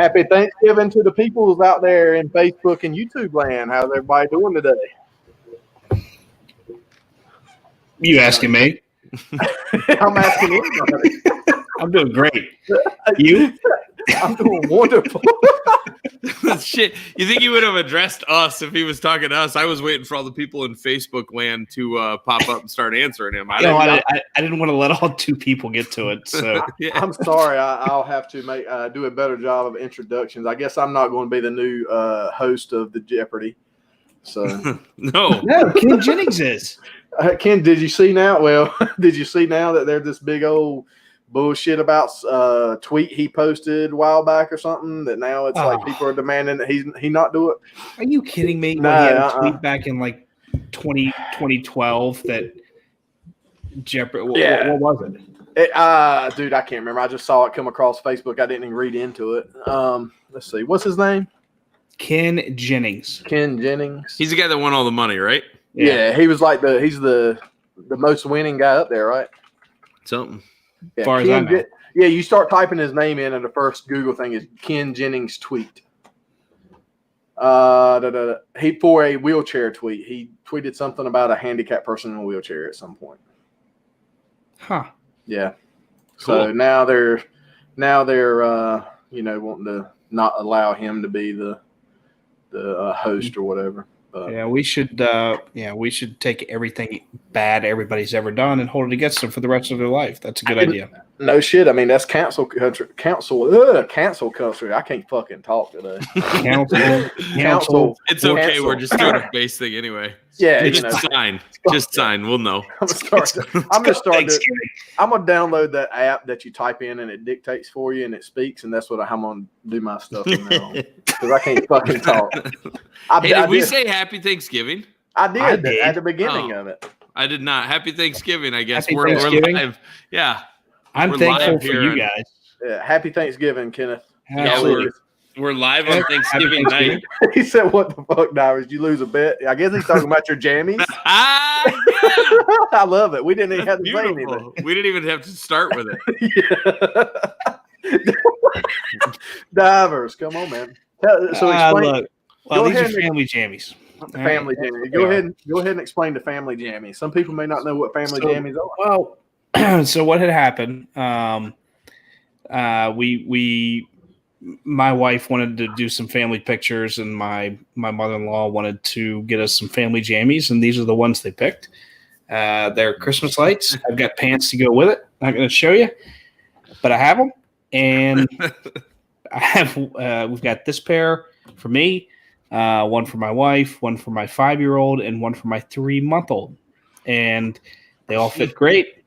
Happy Thanksgiving to the peoples out there in Facebook and YouTube land. How's everybody doing today? You asking me? I'm asking anybody. I'm doing great. You? I'm doing wonderful. Shit. You think he would have addressed us if he was talking to us? I was waiting for all the people in Facebook land to pop up and start answering him. I didn't want to let all two people get to it. So Yeah. I'm sorry. I'll have to do a better job of introductions. I guess I'm not going to be the new host of the Jeopardy. So No, Ken Jennings is. Ken, did you see now? Well, did you see now that there's this big old bullshit about tweet he posted a while back or something that now it's like people are demanding that he not do it? Are you kidding me? No, He had a tweet back in like 2012 that Jeopardy. Yeah. What was it? Dude, I can't remember. I just saw it come across Facebook. I didn't even read into it. Let's see. What's his name? Ken Jennings. Ken Jennings. he's the guy that won all the money, right? Yeah, he was like he's the most winning guy up there, right? Something. Yeah, Far as I know. Yeah, you start typing his name in, and the first Google thing is Ken Jennings tweet. He for a wheelchair tweet. He tweeted something about a handicapped person in a wheelchair at some point. Huh. Yeah. Cool. So now they're wanting to not allow him to be the host or whatever. But Yeah, we should take everything bad everybody's ever done and hold it against them for the rest of their life. That's a good idea. no shit. I mean, that's cancel culture. Cancel culture. I can't fucking talk today. Council. It's okay. Cancel. We're just doing a base thing anyway. Yeah, Just sign. We'll know. I'm gonna download that app that you type in and it dictates for you and it speaks, and that's what I'm gonna do my stuff from now on because I can't fucking talk. Did we say Happy Thanksgiving? I did did. at the beginning of it. I did not. Happy Thanksgiving. I guess Happy we're Thanksgiving. live. Yeah. I'm We're thankful live for here you on- guys. Yeah, happy Thanksgiving, Kenneth. Absolutely. We're live on Thanksgiving night. He said, "What the fuck, Divers? Did you lose a bet?" I guess he's talking about your jammies. I love it. We didn't even have to say anything. Beautiful. We didn't even have to start with it. Yeah. Divers, come on, man. So explain Look, well, go these ahead are and- family jammies. the family jammies. Go ahead and explain the family jammies. Some people may not know what family jammies are. Well, so what had happened? My wife wanted to do some family pictures, and my mother-in-law wanted to get us some family jammies, and these are the ones they picked. They're Christmas lights. I've got pants to go with it. Not going to show you, but I have them, and I have. We've got this pair for me, one for my wife, one for my 5-year-old, and one for my 3-month-old, and they all fit great.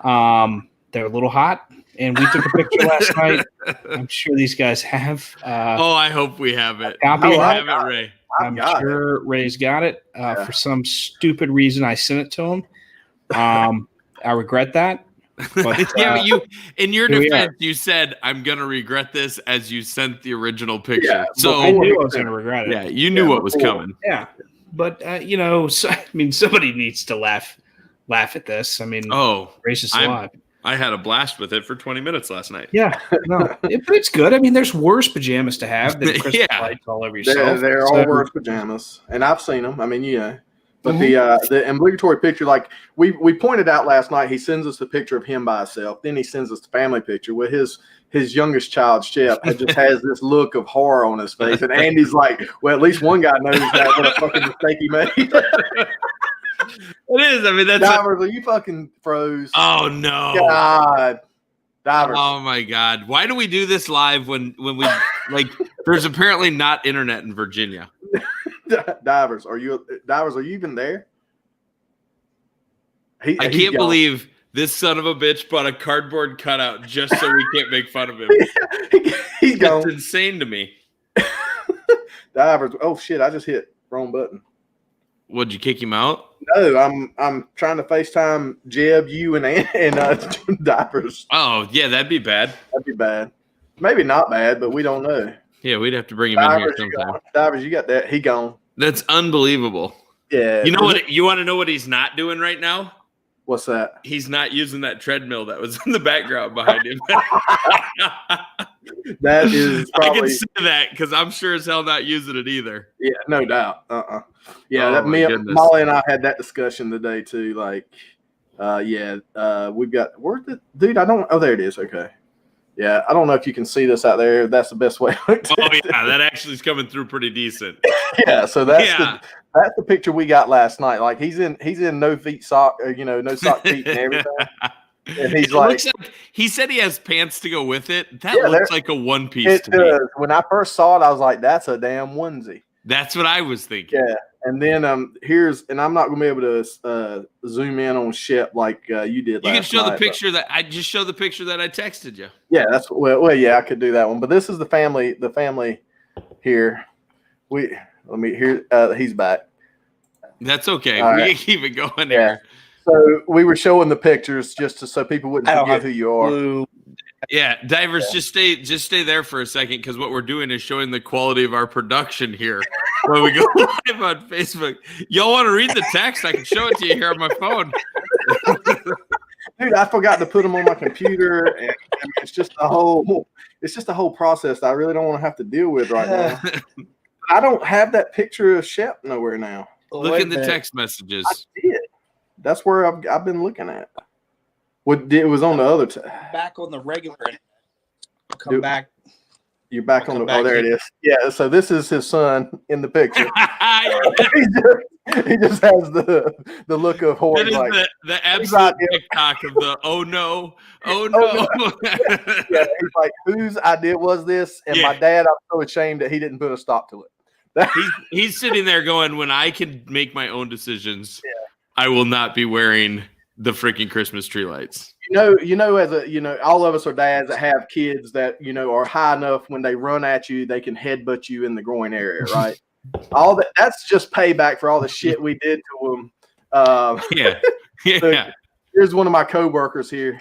They're a little hot. And we took a picture last night. I'm sure these guys have. I hope we have it. Copy We of have it, Ray. I'm sure Ray's got it. For some stupid reason, I sent it to him. I regret that. But, Yeah, but you, in your here we defense, you said, "I'm gonna regret this," as you sent the original picture. Yeah, So I knew I was going to regret it. yeah, you knew what was coming. Yeah. But somebody needs to laugh at this. I mean, gracious alive. I had a blast with it for 20 minutes last night. Yeah, no, it's good. I mean, there's worse pajamas to have than Christmas lights all over yourself. They're all worse pajamas, and I've seen them. I mean, but the obligatory picture, like we pointed out last night, he sends us a picture of him by himself. Then he sends us the family picture with his youngest child, Shep, that just has this look of horror on his face. And Andy's like, well, at least one guy knows that what a fucking mistake he made. It is. I mean, that's Divers, are you fucking froze? oh no. God. Divers. Oh my God. Why do we do this live when we there's apparently not internet in Virginia? Divers, are you even there? I can't believe this son of a bitch bought a cardboard cutout just so we can't make fun of him. He's gone. It's insane to me. Divers. Oh shit, I just hit wrong button. Would you kick him out? No, I'm trying to FaceTime Jeb, you, and Divers. Oh, yeah, that'd be bad. That'd be bad. Maybe not bad, but we don't know. Yeah, we'd have to bring him in here sometime. Divers, you got that? He gone. That's unbelievable. Yeah. You know what? You want to know what he's not doing right now? What's that? He's not using that treadmill that was in the background behind him. That is I probably can say that because I'm sure as hell not using it either. yeah, no doubt. Yeah, Oh, that my goodness. Molly and I had that discussion today too. Like, we've got where's the dude? I don't. Oh, there it is. Okay. Yeah, I don't know if you can see this out there. That's the best way. Oh yeah, that actually is coming through pretty decent. Yeah, so that's the picture we got last night. Like he's in no feet sock, no sock feet and everything. And he's looks like he said he has pants to go with it. That looks like a one piece it to me. does. When I first saw it, I was like, "That's a damn onesie." That's what I was thinking. Yeah, and then and I'm not gonna be able to zoom in on shit like you did. You can show the picture but, that I just showed the picture that I texted you. Yeah, that's yeah, I could do that one. But this is the family. The family here. He's back. That's okay. All we right. can keep it going Yeah. here. So we were showing the pictures just so people wouldn't forget who you are. Yeah, divers, just stay there for a second because what we're doing is showing the quality of our production here when we go live on Facebook. Y'all want to read the text? I can show it to you here on my phone. Dude, I forgot to put them on my computer, and it's just a whole process that I really don't want to have to deal with right now. I don't have that picture of Shep nowhere now. Look in the text messages. I did. That's where I've been looking at. It was on the other back on the regular. Come back. You're back on the. Oh, there it is. Yeah. So this is his son in the picture. he just has the look of horror. That is like, the absolute TikTok of the oh no. Yeah, he's like, whose idea was this? And my dad, I'm so ashamed that he didn't put a stop to it. he's sitting there going, when I can make my own decisions, I will not be wearing the freaking Christmas tree lights. All of us are dads that have kids that, are high enough when they run at you, they can headbutt you in the groin area, right? All that's just payback for all the shit we did to them. Yeah. So here's one of my coworkers here.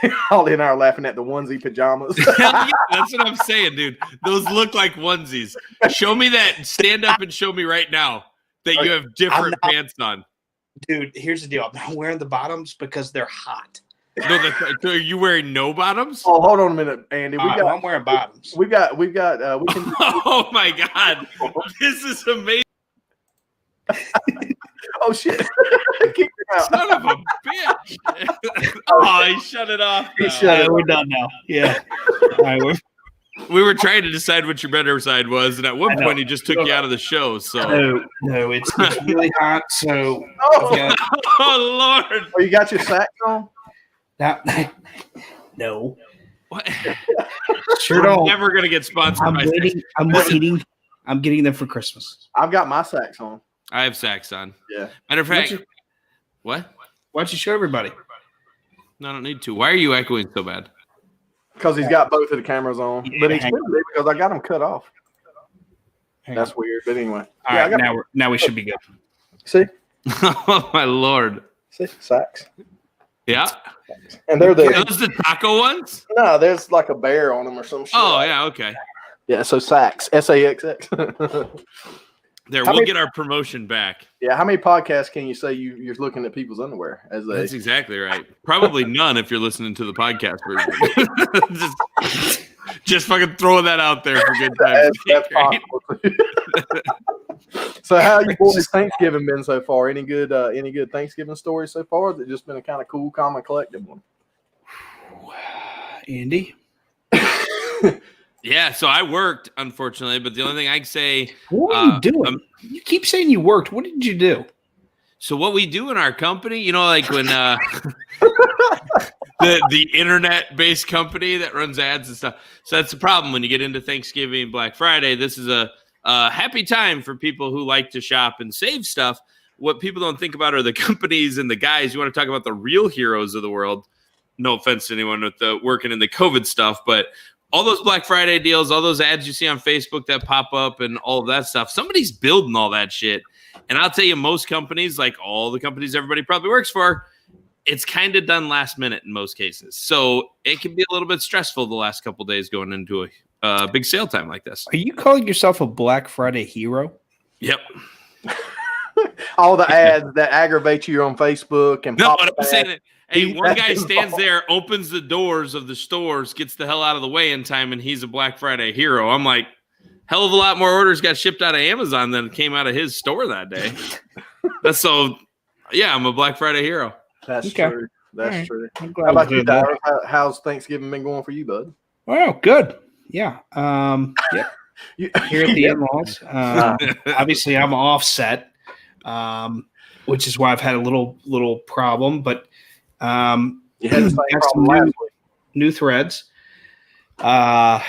Holly and I are laughing at the onesie pajamas. Yeah, that's what I'm saying, dude. Those look like onesies. Show me that. Stand up and show me right now that you have different pants on. Dude, here's the deal. I'm not wearing the bottoms because they're hot. No, so are you wearing no bottoms? Oh, hold on a minute, Andy. I'm wearing bottoms. We can. Oh my god, this is amazing. Oh shit! Son of a bitch! Oh, he shut it off. We're done now. Yeah. All right, we were trying to decide what your better side was, and at one point he just took you out of the show. So no, it's really hot. So oh Lord! Oh, you got your sacks on? No. What? Sure We're don't. never gonna get sponsored. I'm getting them for Christmas. I've got my sacks on. I have sacks on. Yeah. Matter of fact, what? Why don't you show everybody? No, I don't need to. Why are you echoing so bad? Because he's got both of the cameras on, but he's because I got them cut off. That's weird, but anyway. All right, now we should be good. See? Oh my Lord! See sacks. Yeah. And they're Are those the taco ones? No, there's like a bear on them or some shit. Oh yeah, okay. Yeah, so sacks. SAXX. There, we'll get our promotion back. Yeah, how many podcasts can you say you're looking at people's underwear? That's exactly right. Probably none if you're listening to the podcast version. just fucking throwing that out there for good times. That's possible. So how you boys' Thanksgiving been so far? Any good Thanksgiving stories so far? Has it just been a kind of cool, calm, and collective one? Andy? Yeah, so I worked, unfortunately, but the only thing I can say... What are you doing? You keep saying you worked. What did you do? So what we do in our company, like when the internet-based company that runs ads and stuff. So that's the problem when you get into Thanksgiving, Black Friday. This is a happy time for people who like to shop and save stuff. What people don't think about are the companies and the guys. You want to talk about the real heroes of the world. No offense to anyone with the working in the COVID stuff, but all those Black Friday deals, all those ads you see on Facebook that pop up and all of that stuff, somebody's building all that shit. And I'll tell you, most companies, like all the companies everybody probably works for, it's kind of done last minute in most cases. So it can be a little bit stressful the last couple of days going into a big sale time like this. Are you calling yourself a Black Friday hero? Yep. All the ads that aggravate you on Facebook and no, what I'm saying, Hey, one guy stands there, opens the doors of the stores, gets the hell out of the way in time, and he's a Black Friday hero. I'm like, hell of a lot more orders got shipped out of Amazon than came out of his store that day. I'm a Black Friday hero. That's Okay. true. That's true. I'm How glad about we you, did that. Tyler? How's Thanksgiving been going for you, bud? Well, good. Yeah. Here at the in-laws. Obviously, I'm offset, which is why I've had a little problem. But you had the same got problem some last week. new threads. Had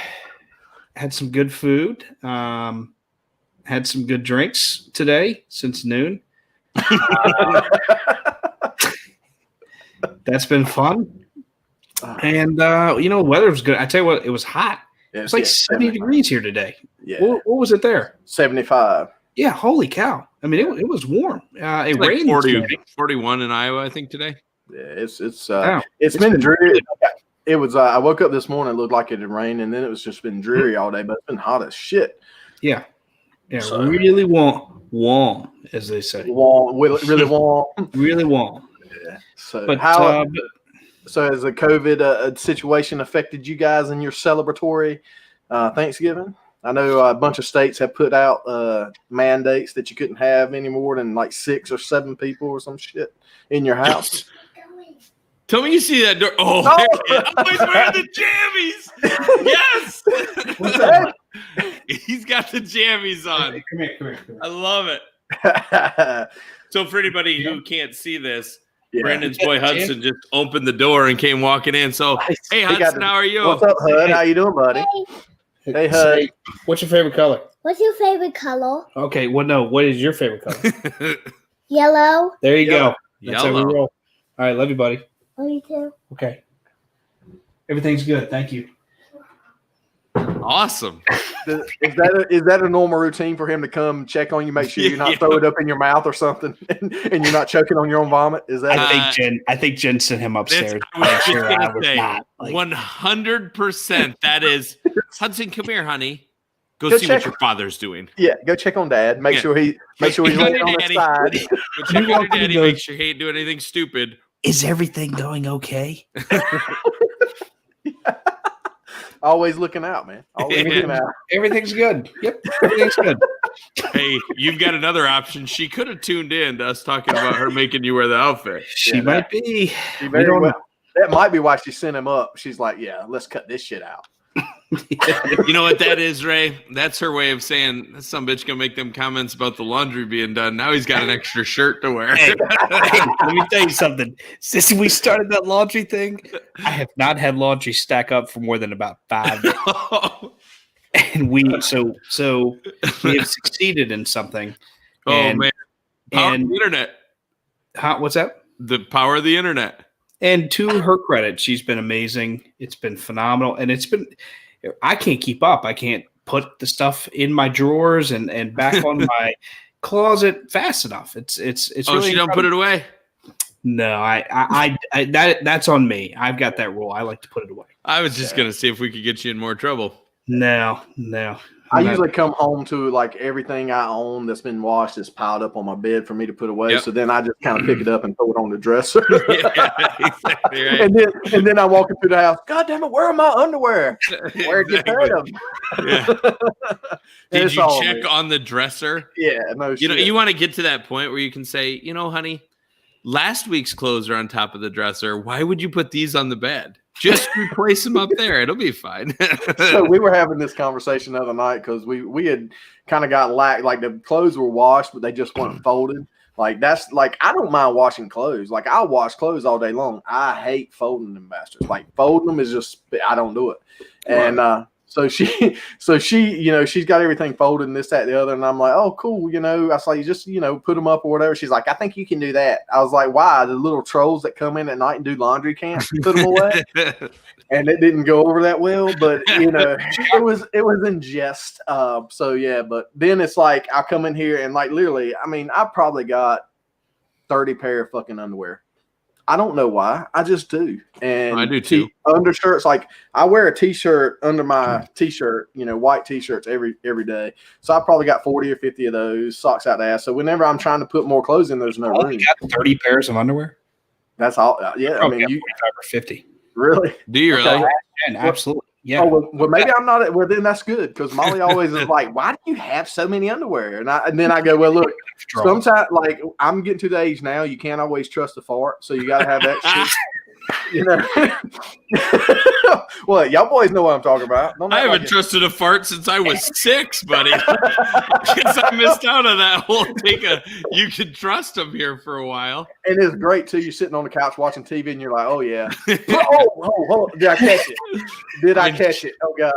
some good food. Had some good drinks today since noon. That's been fun. And the weather was good. I tell you what, it was hot. It was like 70 degrees here today. Yeah. What was it there? 75. Yeah, holy cow. I mean, it was warm. It like rained 41 in Iowa, I think, today. Yeah, it's It's been dreary. It was I woke up this morning, it looked like it had rained, and then it was just been dreary all day, but it's been hot as shit. Yeah. Yeah, So- really warm, as they say. Warm, really warm. Really warm. Yeah. So But so has the COVID situation affected you guys in your celebratory Thanksgiving? I know a bunch of states have put out mandates that you couldn't have any more than like 6 or 7 people or some shit in your house. Tell me you see that door. Oh, he's wearing the jammies. Yes. What's that? He's got the jammies on. Come here. I love it. So for anybody who can't see this, Yeah. Brandon's boy Hudson just opened the door and came walking in. So, hey, Hudson, how are you? What's up, Hud? How you doing, buddy? Hey, Hud. Say, what's your favorite color? What's your favorite color? Okay, well, no. What is your favorite color? Yellow. There you Yellow. go. That's how we roll. All right, love you, buddy. Me too. Okay. Everything's good. Thank you. Awesome. Is that a normal routine for him to come check on you, make sure you're not throwing it up in your mouth or something, and you're not choking on your own vomit? Is that? I think Jen sent him upstairs. I was just Sure, gonna I was say, not, like- 100%. That is Hudson. Come here, honey. Go Go see check. what your father's doing. Yeah, go check on Dad. Make Yeah. sure he's Go laying to on his Daddy. side. Go check on your daddy. Make sure he ain't doing anything stupid. Is everything going okay? Always looking out, man. Always looking out. Everything's good. Yep, everything's good. Hey, you've got another option. She could have tuned in to us talking about her making you wear the outfit. She Yeah, might be. He We very don't well. That might be why she sent him up. She's like, yeah, let's cut this shit out. You know what that is, Ray? That's her way of saying some bitch gonna make them comments about the laundry being done. Now he's got an extra shirt to wear. Hey, let me tell you something. Since we started that laundry thing, I have not had laundry stack up for more than about 5 days. And we have succeeded in something. Oh And- man, power of And the internet. what's that? The power of the internet. And to her credit, she's been amazing. It's been phenomenal, and I can't keep up. I can't put the stuff in my drawers and back on my closet fast enough. It's Oh, really she don't put it away. No, that's on me. I've got that rule. I like to put it away. I was just gonna see if we could get you in more trouble. No. I usually come home to like everything I own that's been washed is piled up on my bed for me to put away. Yep. So then I just kind of pick it up and throw it on the dresser. Yeah, exactly right. and then I'm walking through the house. God damn it, where are my underwear? Where'd you put them? Yeah. And Did it's you all check me. on the dresser? Yeah, no You know, shit. you want to get to that point where you can say, you know, honey, last week's clothes are on top of the dresser. Why would you put these on the bed? Just replace them up there. It'll be fine. So we were having this conversation the other night because we had kind of got like the clothes were washed, but they just weren't folded. Like that's like I don't mind washing clothes. Like I'll wash clothes all day long. I hate folding them bastards. Like folding them is just I don't do it. And so she you know she's got everything folded and this that and the other. And I'm like, oh cool, you know. I was like, just you know put them up or whatever. She's like, I think you can do that. I was like, why? The little trolls that come in at night and do laundry can't put them away. And it didn't go over that well, but you know, it was in jest. So yeah, but then it's like I come in here and like literally, I mean, I probably got 30 pair of fucking underwear. I don't know why. I just do. And I do too. Undershirts, like I wear a t-shirt under my t-shirt, you know, white t-shirts every day. So I probably got 40 or 50 of those, socks out the ass. So whenever I'm trying to put more clothes in, there's no room. You got 30 pairs of underwear? That's all. Yeah, I mean, you 45 or 50. really. Do you really? Okay. And absolutely. Yeah. Oh, well, maybe I'm not. Well, then that's good because Molly always is like, "Why do you have so many underwear?" And then I go, "Well, look, sometimes like I'm getting to the age now, you can't always trust a fart, so you got to have that shit." You know, well, y'all boys know what I'm talking about. I haven't trusted a fart since I was 6, buddy. Because I missed out on that whole you can trust them here for a while. And it's great too. You're sitting on the couch watching TV, and you're like, "Oh yeah, oh, did I catch it? Did I catch it? Oh god!"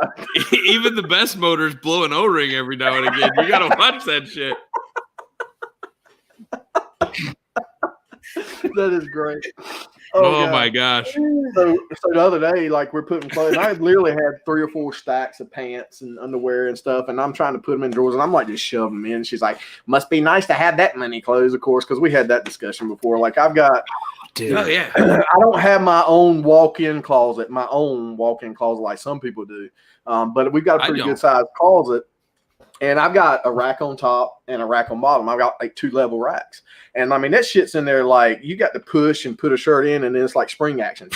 Even the best motors blow an O-ring every now and again. You gotta watch that shit. That is great. Oh my gosh. So the other day, like we're putting clothes, and I literally had 3 or 4 stacks of pants and underwear and stuff, and I'm trying to put them in drawers, and I'm like just shoving them in. She's like, "Must be nice to have that many clothes," of course, because we had that discussion before. Like I've got, Oh yeah. I don't have my own walk-in closet like some people do, but we've got a pretty good sized closet. And I've got a rack on top and a rack on bottom. I've got like 2 level racks. And I mean, that shit's in there like you got to push and put a shirt in, and then it's like spring action.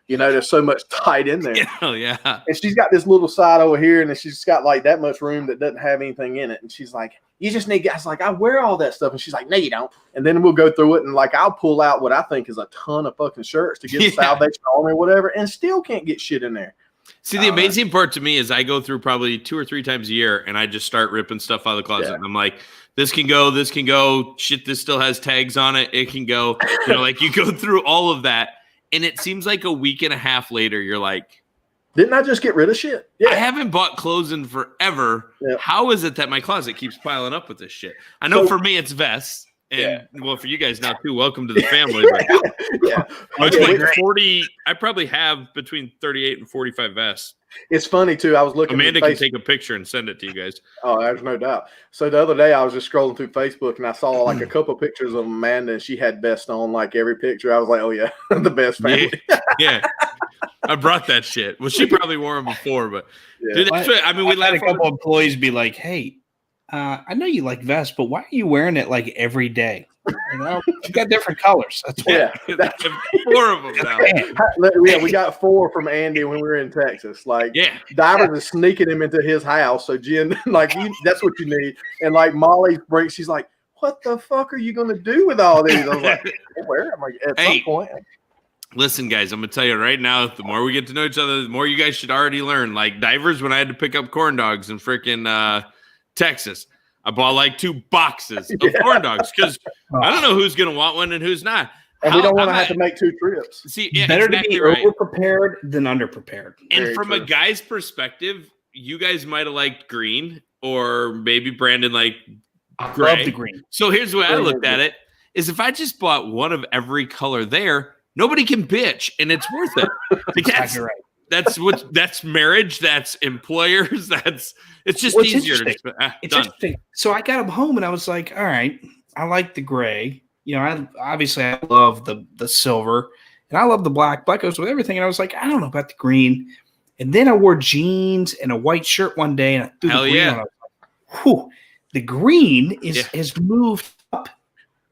You know, there's so much tight in there. Oh, yeah. And she's got this little side over here, and then she's got like that much room that doesn't have anything in it. And she's like, "You just need," I was like, "I wear all that stuff." And she's like, "No, you don't." And then we'll go through it, and like I'll pull out what I think is a ton of fucking shirts to get the Salvation Army or whatever, and still can't get shit in there. See, the amazing part to me is I go through probably 2 or 3 times a year, and I just start ripping stuff out of the closet. Yeah. And I'm like, this can go. Shit, this still has tags on it. It can go. You know, like you go through all of that, and it seems like a week and a half later, you're like, didn't I just get rid of shit? Yeah. I haven't bought clothes in forever. Yeah. How is it that my closet keeps piling up with this shit? I know for me it's vests. And well, for you guys now too, welcome to the family. Like 40. I probably have between 38 and 45 vests. It's funny too. I was looking. Amanda can take a picture and send it to you guys. Oh, there's no doubt. So the other day I was just scrolling through Facebook and I saw like a couple of pictures of Amanda, and she had vests on like every picture. I was like, "Oh yeah, the best family." Yeah. I brought that shit. Well, she probably wore them before, but dude, I mean, we let a couple employees be like, "Hey, I know you like vests, but why are you wearing it like every day? You know, you got different colors. That's why." Yeah, that's 4 of them now. Yeah, we got 4 from Andy when we were in Texas. Like, Divers is sneaking him into his house. So Jen, like, that's what you need. And like Molly breaks, she's like, "What the fuck are you gonna do with all these?" I was like, "Where?" I'm like, at some point. Listen, guys, I'm gonna tell you right now. The more we get to know each other, the more you guys should already learn. Like Divers, when I had to pick up corn dogs in freaking Texas, I bought like 2 boxes of corn dogs because I don't know who's going to want one and who's not. And we don't want to have to make 2 trips. See, better to be over-prepared than under-prepared. And very from a guy's perspective, you guys might have liked green, or maybe Brandon like gray. I love the green. So here's the way I looked at it, is if I just bought one of every color there, nobody can bitch, and it's worth it. Exactly right. That's marriage. That's employers. It's just easier. It's interesting. So I got them home and I was like, all right, I like the gray. You know, I love the silver and I love the black. Black goes with everything. And I was like, I don't know about the green. And then I wore jeans and a white shirt one day and I threw the green on. I was like, whew, the green has moved up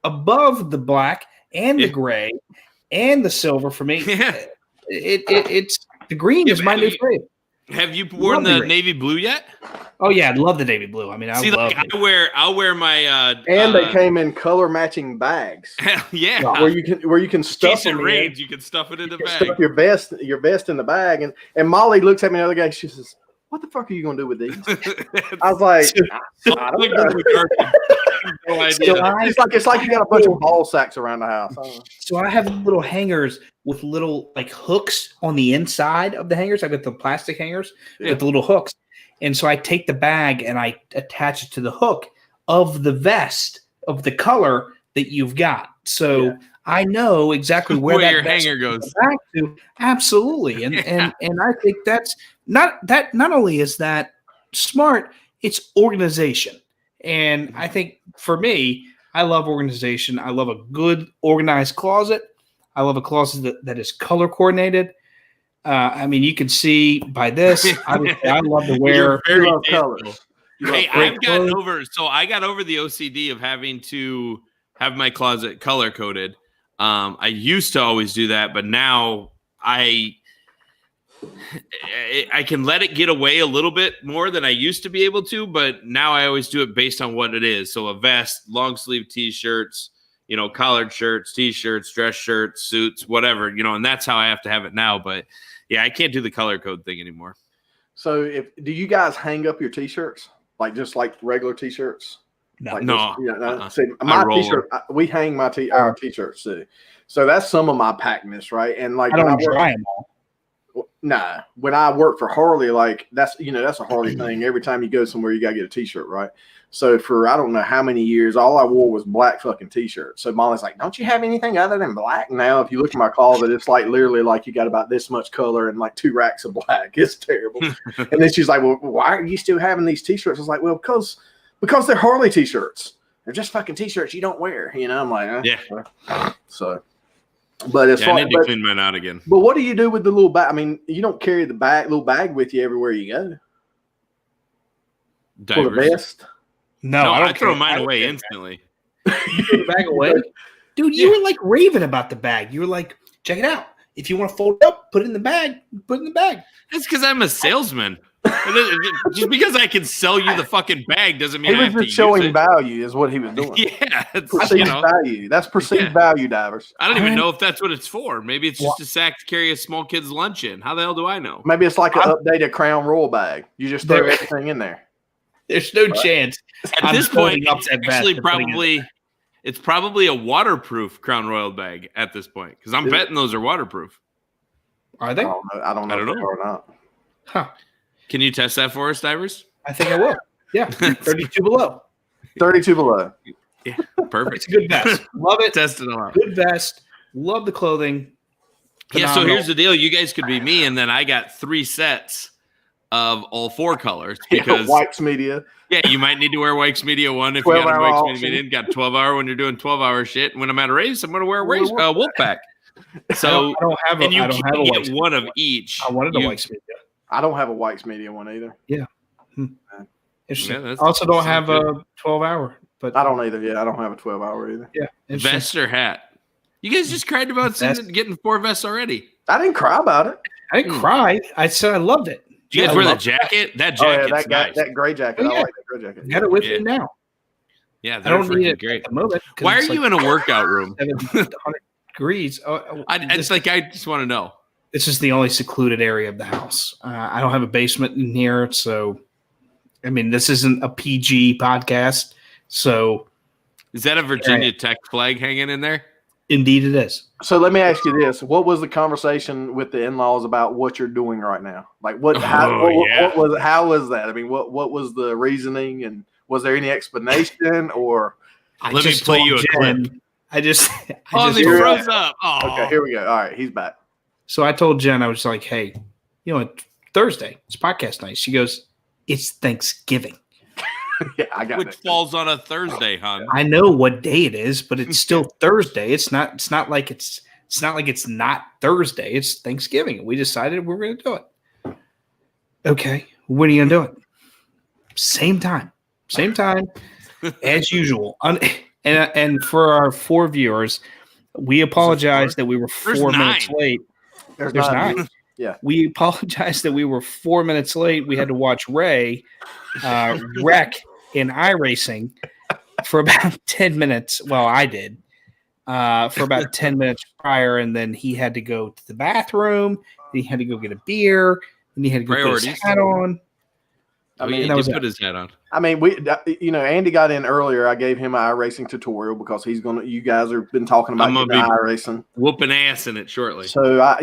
above the black and the gray and the silver for me. Yeah. It's the green is my new favorite. Have you worn the navy blue yet? Oh yeah, I love the navy blue. I mean, I'll wear my and they came in color matching bags. Yeah, where you can stuff them. Range, you can stuff it in the bag. Stuff your vest in the bag, and Molly looks at me the other day. She says, "What the fuck are you gonna do with these?" I was like, "I don't know." No idea. It's like you got a bunch of ball sacks around the house. So I have little hangers with little like hooks on the inside of the hangers. I got the plastic hangers with the little hooks. And so I take the bag and I attach it to the hook of the vest of the color that you've got. So I know exactly where that your hanger goes back to. Absolutely. And I think that's not only is that smart, it's organization. And I think for me, I love organization. I love a good organized closet. I love a closet that is color coordinated. I mean, you can see by this. I love to wear colors. Hey, I got over the OCD of having to have my closet color coded. I used to always do that, but now I can let it get away a little bit more than I used to be able to, but now I always do it based on what it is. So a vest, long sleeve t-shirts, collared shirts, t-shirts, dress shirts, suits, whatever, and that's how I have to have it now. But yeah, I can't do the color code thing anymore. So do you guys hang up your t-shirts? Like just like regular t-shirts? No. Like No. See, my t-shirt, we hang our t-shirts too. So that's some of my packness, right? And like I don't dry them all. Nah, when I work for Harley, like that's a Harley thing. Every time you go somewhere, you gotta get a t-shirt, right? So for I don't know how many years, all I wore was black fucking t-shirts. So Molly's like, "Don't you have anything other than black?" Now, if you look at my closet, it's like literally like you got about this much color and like 2 racks of black. It's terrible. And then she's like, "Well, why are you still having these t-shirts?" I was like, "Well, because they're Harley t-shirts. They're just fucking t-shirts you don't wear." I'm like, Yeah. So. But as far I need to clean mine out again. But what do you do with the little bag? I mean, you don't carry the little bag with you everywhere you go. For the vest? No, I throw mine away instantly. You throw the bag away? Dude, you were like raving about the bag. You were like, check it out. If you want to fold it up, put it in the bag. Put it in the bag. That's because I'm a salesman. Just because I can sell you the fucking bag doesn't mean he was just showing value is what he was doing. Yeah, perceived value. That's perceived value, Divers. I don't even know if that's what it's for. Maybe it's just a sack to carry a small kid's lunch in. How the hell do I know? Maybe it's like an updated Crown Royal bag. You just throw everything in there. There's no chance. At this point, it's probably a waterproof Crown Royal bag at this point because I'm betting those are waterproof. Are they? I don't know if they are or not. Huh. Can you test that for us, Divers? I think I will. Yeah, 32 below. 32 below. Yeah, perfect. It's a good vest. Love it. Test it all out. Good vest. Love the clothing. Phenomenal. Yeah, so here's the deal. You guys could be me, and then I got 3 sets of all 4 colors because Wikes Media. Yeah, you might need to wear Wikes Media 1 if you got a Wikes Media. You got 12-hour when you're doing 12-hour shit. And when I'm at a race, I'm going to wear a Wolfpack. So I don't have a. You I don't can have get one of each. I wanted a Wikes Media. I don't have a Wikes Media one either. Yeah. Interesting. Yeah, I also don't have a 12-hour, but I don't either. Yeah, I don't have a 12-hour either. Yeah. Vest or hat? You guys just cried about getting 4 vests already. I didn't cry about it. I didn't cry. I said I loved it. Did you guys wear the jacket? That jacket's nice. That gray jacket. Oh, yeah. I like that gray jacket. I got it with me now. Yeah, I don't need it great. at the moment. Why are you in a workout room? 100 degrees. I just want to know. This is the only secluded area of the house. I don't have a basement in here, so I mean, this isn't a PG podcast. So, is that a Virginia Tech flag hanging in there? Indeed, it is. So let me ask you this: what was the conversation with the in-laws about what you're doing right now? Like, what was that? I mean, what was the reasoning, and was there any explanation, or? Let me play you a clip. I just he froze up. Oh. Okay, here we go. All right, he's back. So I told Jen, I was like, hey, Thursday, it's podcast night. She goes, it's Thanksgiving. Yeah, I got it. Which falls on a Thursday, hon. I know what day it is, but it's still Thursday. It's not like it's not Thursday. It's Thanksgiving. We decided we're going to do it. Okay, when are you going to do it? Same time as usual. And for our 4 viewers, we apologize that we were 4 minutes late. There's 9. Yeah. We apologize that we were 4 minutes late. We had to watch Ray wreck in iRacing for about 10 minutes. Well, I did. For about 10 minutes prior, and then he had to go to the bathroom. He had to go get a beer, and he had to go put his hat on. I mean, he did put his hat on. I mean, Andy got in earlier. I gave him an iRacing tutorial because you guys have been talking about iRacing. Whooping ass in it shortly. So I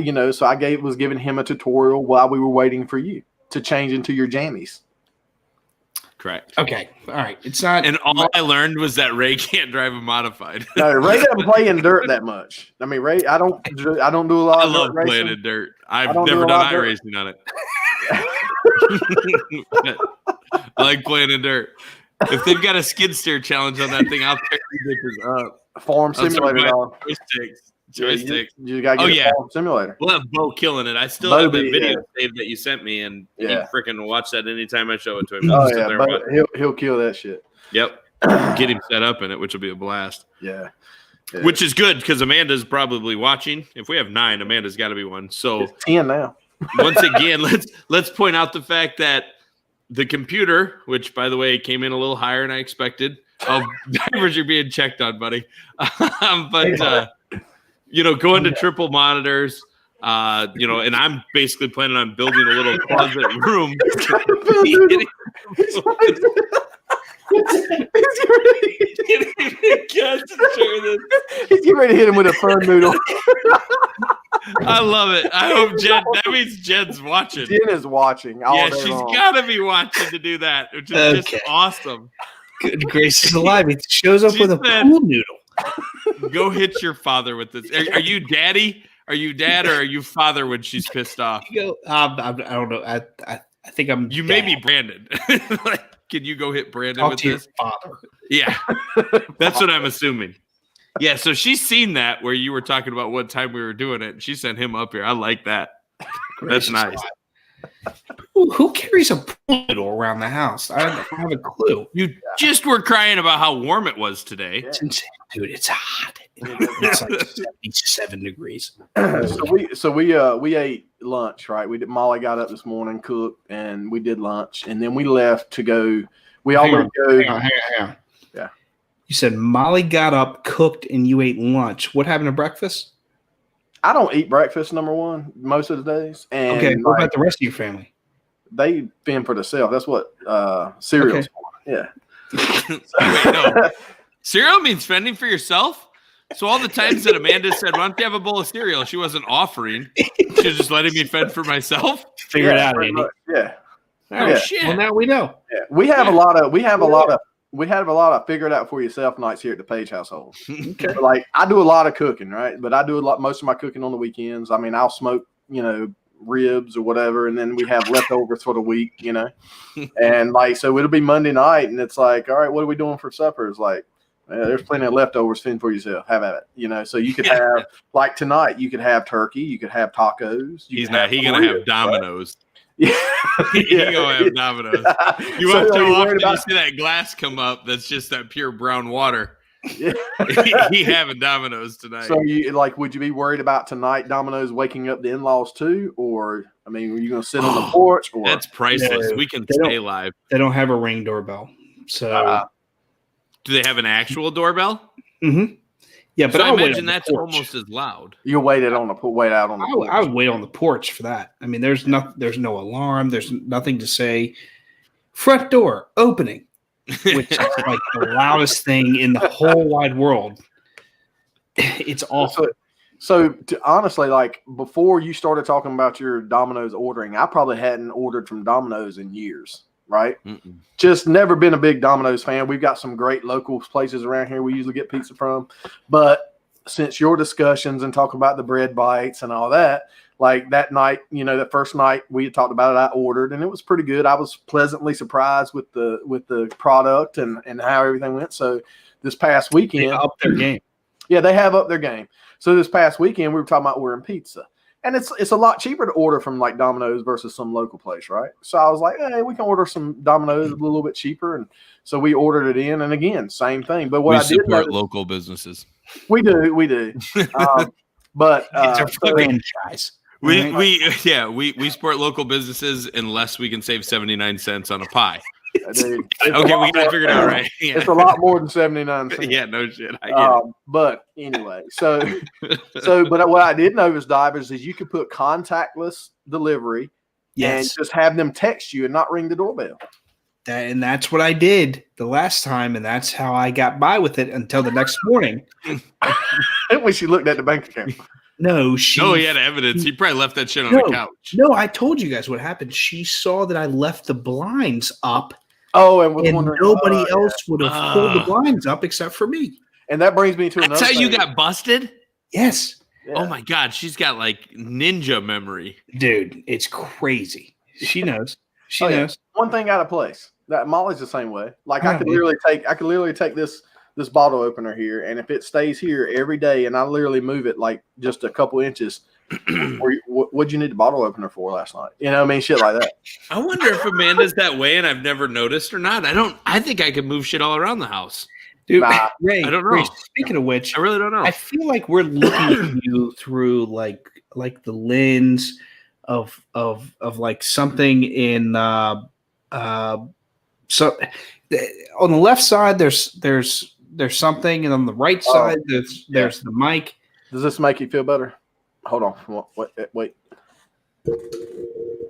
was giving him a tutorial while we were waiting for you to change into your jammies. Correct. Okay. All right. It's not. And all I learned was that Ray can't drive a modified. No, Ray doesn't play in dirt that much. I mean, Ray, I don't do a lot of love racing. Playing in dirt. I've never done iRacing on it. I like playing in dirt. If they've got a skid steer challenge on that thing, I'll pick these bitches up. Farm simulator, dog. Joysticks. You gotta get a farm simulator. We'll have Bo killing it. I still have that video saved that you sent me, and he freaking watch that anytime I show it to him. Oh yeah, but he'll kill that shit. Yep. Get him set up in it, which will be a blast. Yeah. Yeah. Which is good because Amanda's probably watching. If we have 9, Amanda's got to be one. So It's 10 now. once again, let's point out the fact that the computer, which by the way came in a little higher than I expected. Oh, divers are being checked on, buddy. But going to triple monitors. And I'm basically planning on building a little closet room. He's getting ready to hit him with a fern noodle. I love it. I hope that means Jen's watching. Jen is watching. All day she's long. got to be watching to do that, which is just awesome. Good grace is alive. It shows up She with a said- pool noodle. Go hit your father with this. Are you daddy? Are you dad or are you father when she's pissed off? You go, I don't know. I think I'm. You may be Brandon. Can you go hit Brandon Talk with to your this? father. Yeah, that's what I'm assuming. Yeah, so she's seen that where you were talking about what time we were doing it. And she sent him up here. I like that. That's nice. Who carries a pool noodle around the house? I don't have a clue. You just were crying about how warm it was today. It's insane, dude. It's hot. It's like 77 degrees. So we ate lunch, right? Molly got up this morning, cooked, and we did lunch, and then we left to go. We always go. Hang on. Yeah. You said Molly got up, cooked, and you ate lunch. What happened to breakfast? I don't eat breakfast, number one, most of the days. And Okay, what about the rest of your family? they fend for themselves. That's what cereal's for. Yeah. Wait, no. Cereal means fending for yourself? So all the times that Amanda said, why don't you have a bowl of cereal? She wasn't offering. She was just letting me fend for myself. Figure it out, pretty Andy. much. Yeah. Oh, Yeah. shit. Well, now we know. Yeah. We have a lot of figure it out for yourself nights here at the Page household. Okay. Like I do a lot of cooking, right? But I do most of my cooking on the weekends. I mean, I'll smoke, ribs or whatever, and then we have leftovers for the week, And like, so it'll be Monday night, and it's like, all right, what are we doing for supper? It's like, there's plenty of leftovers. Fend for yourself. Have at it, So you could have like tonight, you could have turkey, you could have tacos. He's gonna have Domino's. Right? He gonna have Domino's. You So watch are him you often worried you about- see that glass come up that's just that pure brown water. Yeah. He having Domino's tonight. So would you be worried about tonight Domino's waking up the in-laws too? Or, I mean, were you going to sit on the porch? Or That's priceless. No, We can they don't- stay live. They don't have a Ring doorbell. So, Do they have an actual doorbell? yeah, but So I I'll wait imagine on the that's porch. almost as loud. you wait out on the porch. I would wait on the porch for that. I mean, there's no alarm. There's nothing to say. Front door opening, which is like the loudest thing in the whole wide world. It's awful. So honestly, like before you started talking about your Domino's ordering, I probably hadn't ordered from Domino's in years, right? Mm-mm. Just never been a big Domino's fan. We've got some great local places around here we usually get pizza from. But since your discussions and talking about the bread bites and all that, like that night, the first night we had talked about it, I ordered and it was pretty good. I was pleasantly surprised with the product and how everything went. So this past weekend, They up their game. yeah, they have up their game. So this past weekend we were talking about ordering pizza. And it's a lot cheaper to order from like Domino's versus some local place, right? So I was like, hey, we can order some Domino's a little bit cheaper. And so we ordered it in. And again, same thing. But what We I did support notice, local businesses. we do. But It's a so- franchise. We support local businesses unless we can save 79 cents on a pie. dude, it's a Okay, we lot gotta more- figure it out, right? Yeah. It's a lot more than 79 cents. Yeah, no shit. I get it. But anyway, but what I did notice, Divers, is you could put contactless delivery and Yes, just have them text you and not ring the doorbell. and that's what I did the last time, and that's how I got by with it until the next morning. When she looked at the bank account. No, she. No, he had evidence. He probably left that shit on No. the couch. No, I told you guys what happened. She saw that I left the blinds up, Oh, and was and wondering, nobody yeah. else would have pulled the blinds up except for me. And that brings me to That's another how you thing. got busted? Yes, Yeah. Oh my God, she's got like ninja memory. dude, it's crazy. She knows. She Oh, yeah. knows. One thing out of place. That Molly's the same way. Like I Oh, could yeah. literally take this bottle opener here, and if it stays here every day, and I literally move it like just a couple inches, what'd you need the bottle opener for last night? You know what I mean? Shit like that. I wonder if Amanda's that way and I've never noticed or not. I think I could move shit all around the house. Dude, Nah. Ray, I don't know. Ray, speaking of which, I really don't know. I feel like we're looking at you through like the lens of like something in so on the left side there's something, and on the right side there's the mic. Does this make you feel better? Hold on. Wait.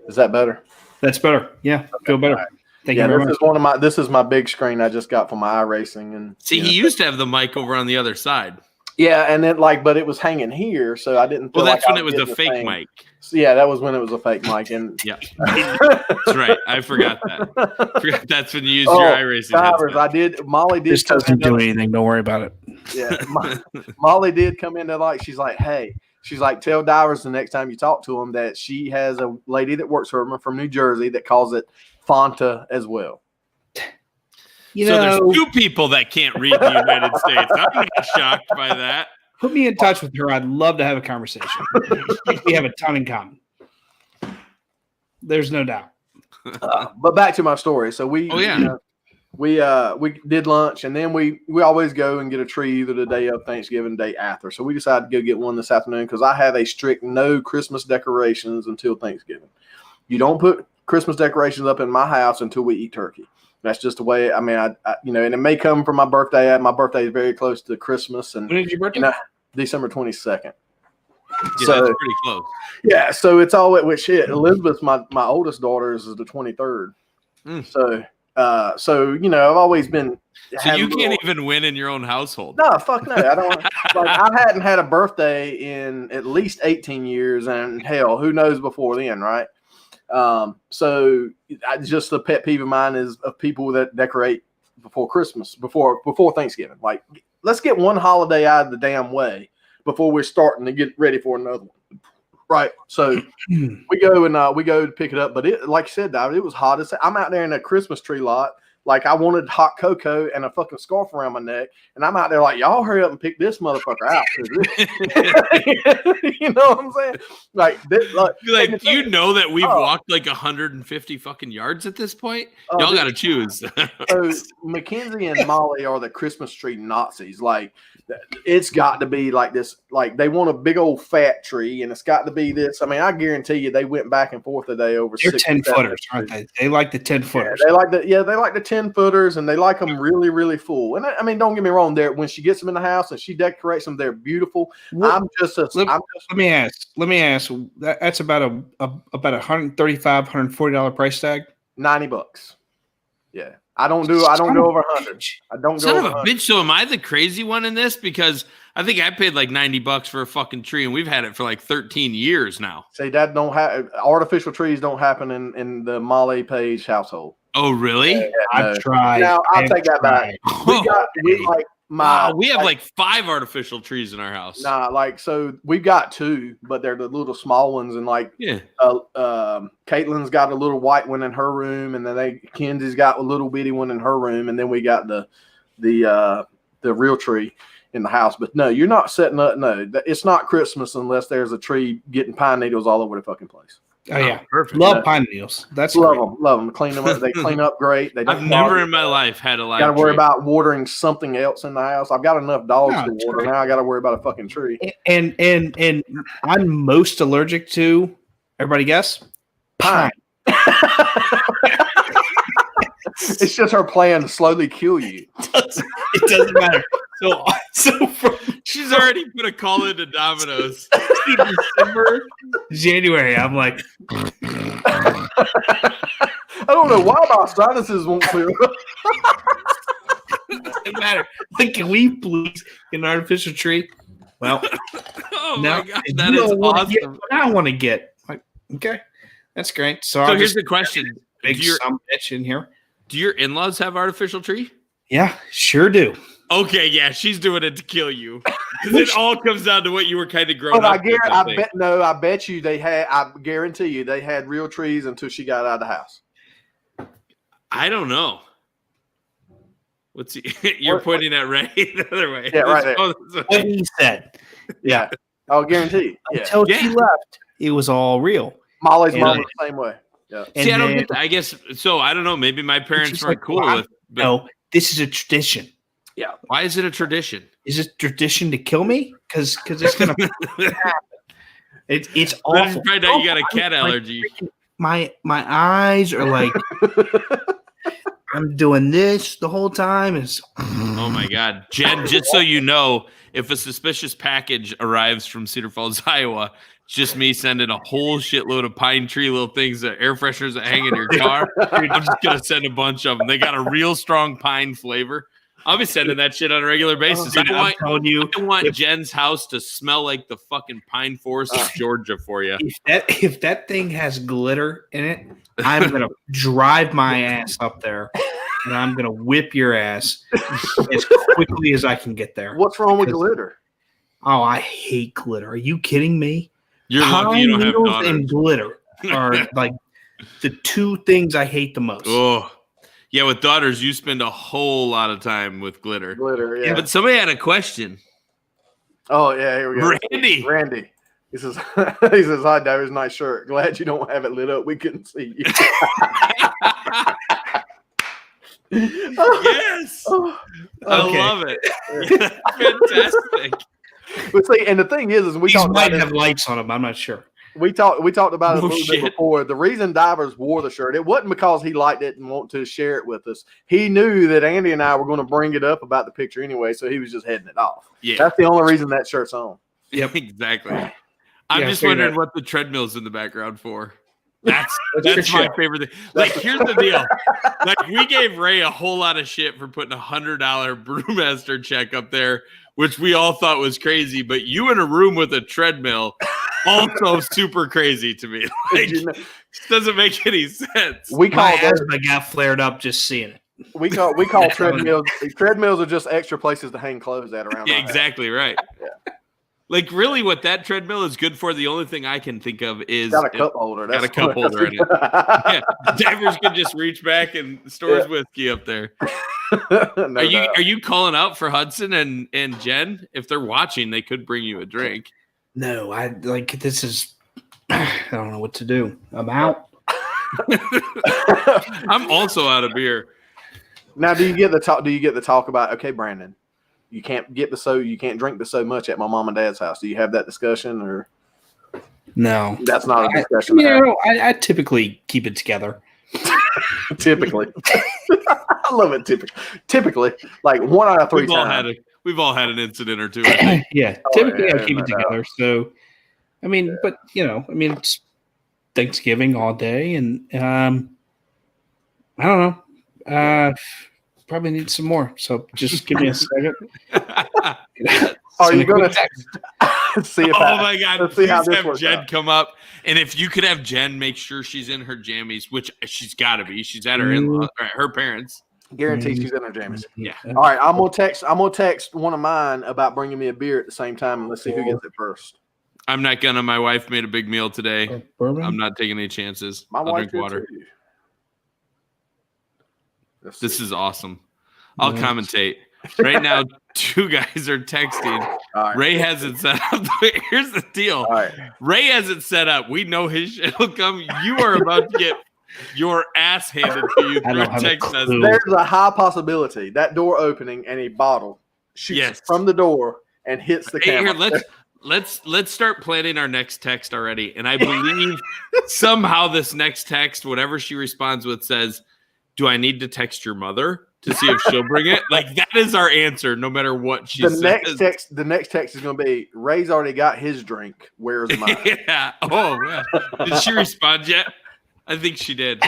Is that better? That's better. Yeah, feel better. Right. Thank you very much. This is my big screen I just got for my iRacing, and See, he used to have the mic over on the other side. yeah, and then but it was hanging here, so I didn't. Well, Feel that's like when it was a fake mic. So, yeah, that was when it was a fake mic, and Yeah, that's right. I forgot that. That's when you used your iRacing headset. Molly did. This doesn't do anything. Don't worry about it. Yeah, Molly did come into she's like, hey, she's like, tell Divers the next time you talk to him that she has a lady that works for her from New Jersey that calls it Fanta as well. So there's two people that can't read the United States. I'm not shocked by that. Put me in touch with her. I'd love to have a conversation. We have a ton in common. There's no doubt. But back to my story. So we did lunch, and then we always go and get a tree either the day of Thanksgiving, the day after. So we decided to go get one this afternoon because I have a strict no Christmas decorations until Thanksgiving. You don't put Christmas decorations up in my house until we eat turkey. That's just the way. I mean, I and it may come from my birthday. My birthday is very close to Christmas, and when is your birthday? December 22nd. Yeah, So that's pretty close. Yeah, so it's all which Elizabeth, my oldest daughter, is the 23rd. So I've always been. So you can't even win in your own household. No, fuck no. I don't. I hadn't had a birthday in at least 18 years, and hell, who knows before then, right? Just the pet peeve of mine is of people that decorate before Christmas, before Thanksgiving. Like, let's get one holiday out of the damn way before we're starting to get ready for another one. Right. So we go to pick it up, but it, like you said, David, it was hot as I'm out there in a Christmas tree lot. Like, I wanted hot cocoa and a fucking scarf around my neck, and I'm out there like, y'all hurry up and pick this motherfucker out. You know what I'm saying? Like you know that we've walked like 150 fucking yards at this point. Y'all got to choose. So Mackenzie and Molly are the Christmas tree Nazis. Like, it's got to be like this. Like, they want a big old fat tree, and it's got to be this. I mean, I guarantee you, they went back and forth today over. They're 10-footers, aren't they? They like the 10-footers. Yeah, they like the 10-footers, and they like them really, really full. And I mean, don't get me wrong. There, when she gets them in the house and she decorates them, they're beautiful. Let me ask. That's about a $135, $140 price tag. $90. Yeah. I don't go over 100. I don't go Son over of a 100. bitch. So am I the crazy one in this? Because I think I paid like $90 for a fucking tree, and we've had it for like 13 years now. Say that don't have artificial trees don't happen in the Molly Page household. Oh, really? Yeah, I've tried. Now I'll take that back. We have like 5 artificial trees in our house. So we've got 2, but they're the little small ones, and Caitlin's got a little white one in her room, and then Kenzie's got a little bitty one in her room, and then we got the real tree in the house. But no, you're not setting up. No, it's not Christmas unless there's a tree getting pine needles all over the fucking place. Oh yeah, perfect. Love pine needles. That's love them. Clean them up. They clean up great. I've never in my life had a live Got to worry tree. about watering something else in the house. I've got enough dogs to water. Now I got to worry about a fucking tree. And I'm most allergic to. Everybody guess? Pine. It's just her plan to slowly kill you. It doesn't matter. So She's already put a call into Domino's. December, January, I'm like, I don't know why my sinuses won't clear up. doesn't matter. Like, can we please get an artificial tree? Well, Oh now, my god, that is awesome. I want to get. Like, okay, that's great. So here's the question: big some bitch in here. Do your in-laws have artificial tree? Yeah, sure do. Okay, yeah, she's doing it to kill you. Because it all comes down to what you were kind of grown But up with. I bet you they had. I guarantee you they had real trees until she got out of the house. I don't know. You're pointing at Ray the other way. Yeah, right there. What he said. Yeah, I'll guarantee you. Yeah. Until she left, it was all real. Molly's mom was the same way. Yeah. See, I don't get that. I guess so. I don't know. Maybe my parents weren't cool with. No, this is a tradition. Yeah. Why is it a tradition? Is it tradition to kill me? Because it's gonna happen. It's awful. Right now, you got a cat allergy. My eyes are like I'm doing this the whole time. Oh my God, Jen! Just so you know, if a suspicious package arrives from Cedar Falls, Iowa, it's just me sending a whole shitload of pine tree little things, that air fresheners that hang in your car. I'm just gonna send a bunch of them. They got a real strong pine flavor. I'll be sending that shit on a regular basis. Dude, I'm telling you, I want Jen's house to smell like the fucking pine forest of Georgia for you. If that thing has glitter in it, I'm gonna drive my ass up there and I'm gonna whip your ass as quickly as I can get there. What's wrong with glitter? Oh, I hate glitter. Are you kidding me? You're lucky you don't have needles daughters. and glitter are like the two things I hate the most. Oh, yeah. With daughters, you spend a whole lot of time with glitter. Glitter, yeah. But somebody had a question. Oh yeah, here we go. Randy. He says, "Hi, Davis, nice shirt. Glad you don't have it lit up. We couldn't see you." Yes, I love it. Fantastic. But see, and the thing is we These talked might about have lights on them. I'm not sure. We talked about it a Oh, little shit. bit before. The reason Divers wore the shirt, it wasn't because he liked it and wanted to share it with us. He knew that Andy and I were going to bring it up about the picture anyway, so he was just heading it off. Yeah, That's the only reason that shirt's on. Yep, exactly. I'm Yeah, just I figured wondering that. what the treadmill's in the background for. That's your my show. favorite thing. Like, here's the deal. Like, we gave Ray a whole lot of shit for putting $100 brewmaster check up there, which we all thought was crazy. But you in a room with a treadmill, also super crazy to me. Like, it doesn't make any sense. We call My those, asthma got flared up just seeing it. we call treadmills. Treadmills are just extra places to hang clothes at around. Yeah, our house. exactly right. Like, really, what that treadmill is good for, the only thing I can think of is Got a cup holder. got a cup holder in it. Yeah, Divers could just reach back and store his whiskey up there. No Are doubt. you calling out for Hudson and Jen? If they're watching, they could bring you a drink. No, I like this is. I don't know what to do. I'm out. I'm also out of beer. Now, do you get the talk? Do you get the talk about? Okay, Brandon, you can't drink this so much at my mom and dad's house. Do you have that discussion, or No, that's not a discussion? I typically keep it together. Typically, I love it. Typically, like 1 out of 3 times. We've all had an incident or two. I think. Yeah, Oh, typically yeah, I keep no it together. So, I mean, but it's Thanksgiving all day, and I don't know. Probably need some more. So just give me a second. Are you going to see if? Oh my God! Let's see Please how this have works Jen out. come up, and if you could have Jen make sure she's in her jammies, which she's got to be. She's at her in-law, her parents. Guaranteed she's in her jammies. Yeah. All right, I'm gonna text one of mine about bringing me a beer at the same time, and let's see who gets it first. I'm not gonna. My wife made a big meal today. Bourbon? I'm not taking any chances. My I'll wife drink water. too. Let's This see. is awesome. I'll Nice. commentate. Right now, 2 guys are texting. All right. Ray hasn't set up. Here's the deal. All right. Ray hasn't set up. We know his shit will come. You are about to get your ass handed to you I through don't have a text message. clue. There's a high possibility that door opening and a bottle shoots Yes. from the door and hits the Hey, camera. here, let's start planning our next text already. And I believe somehow this next text, whatever she responds with, says, "Do I need to text your mother to see if she'll bring it?" Like, that is our answer, no matter what she says. The next text is going to be, Ray's already got his drink. Where's mine? Yeah. Oh, man. Did she respond yet? I think she did.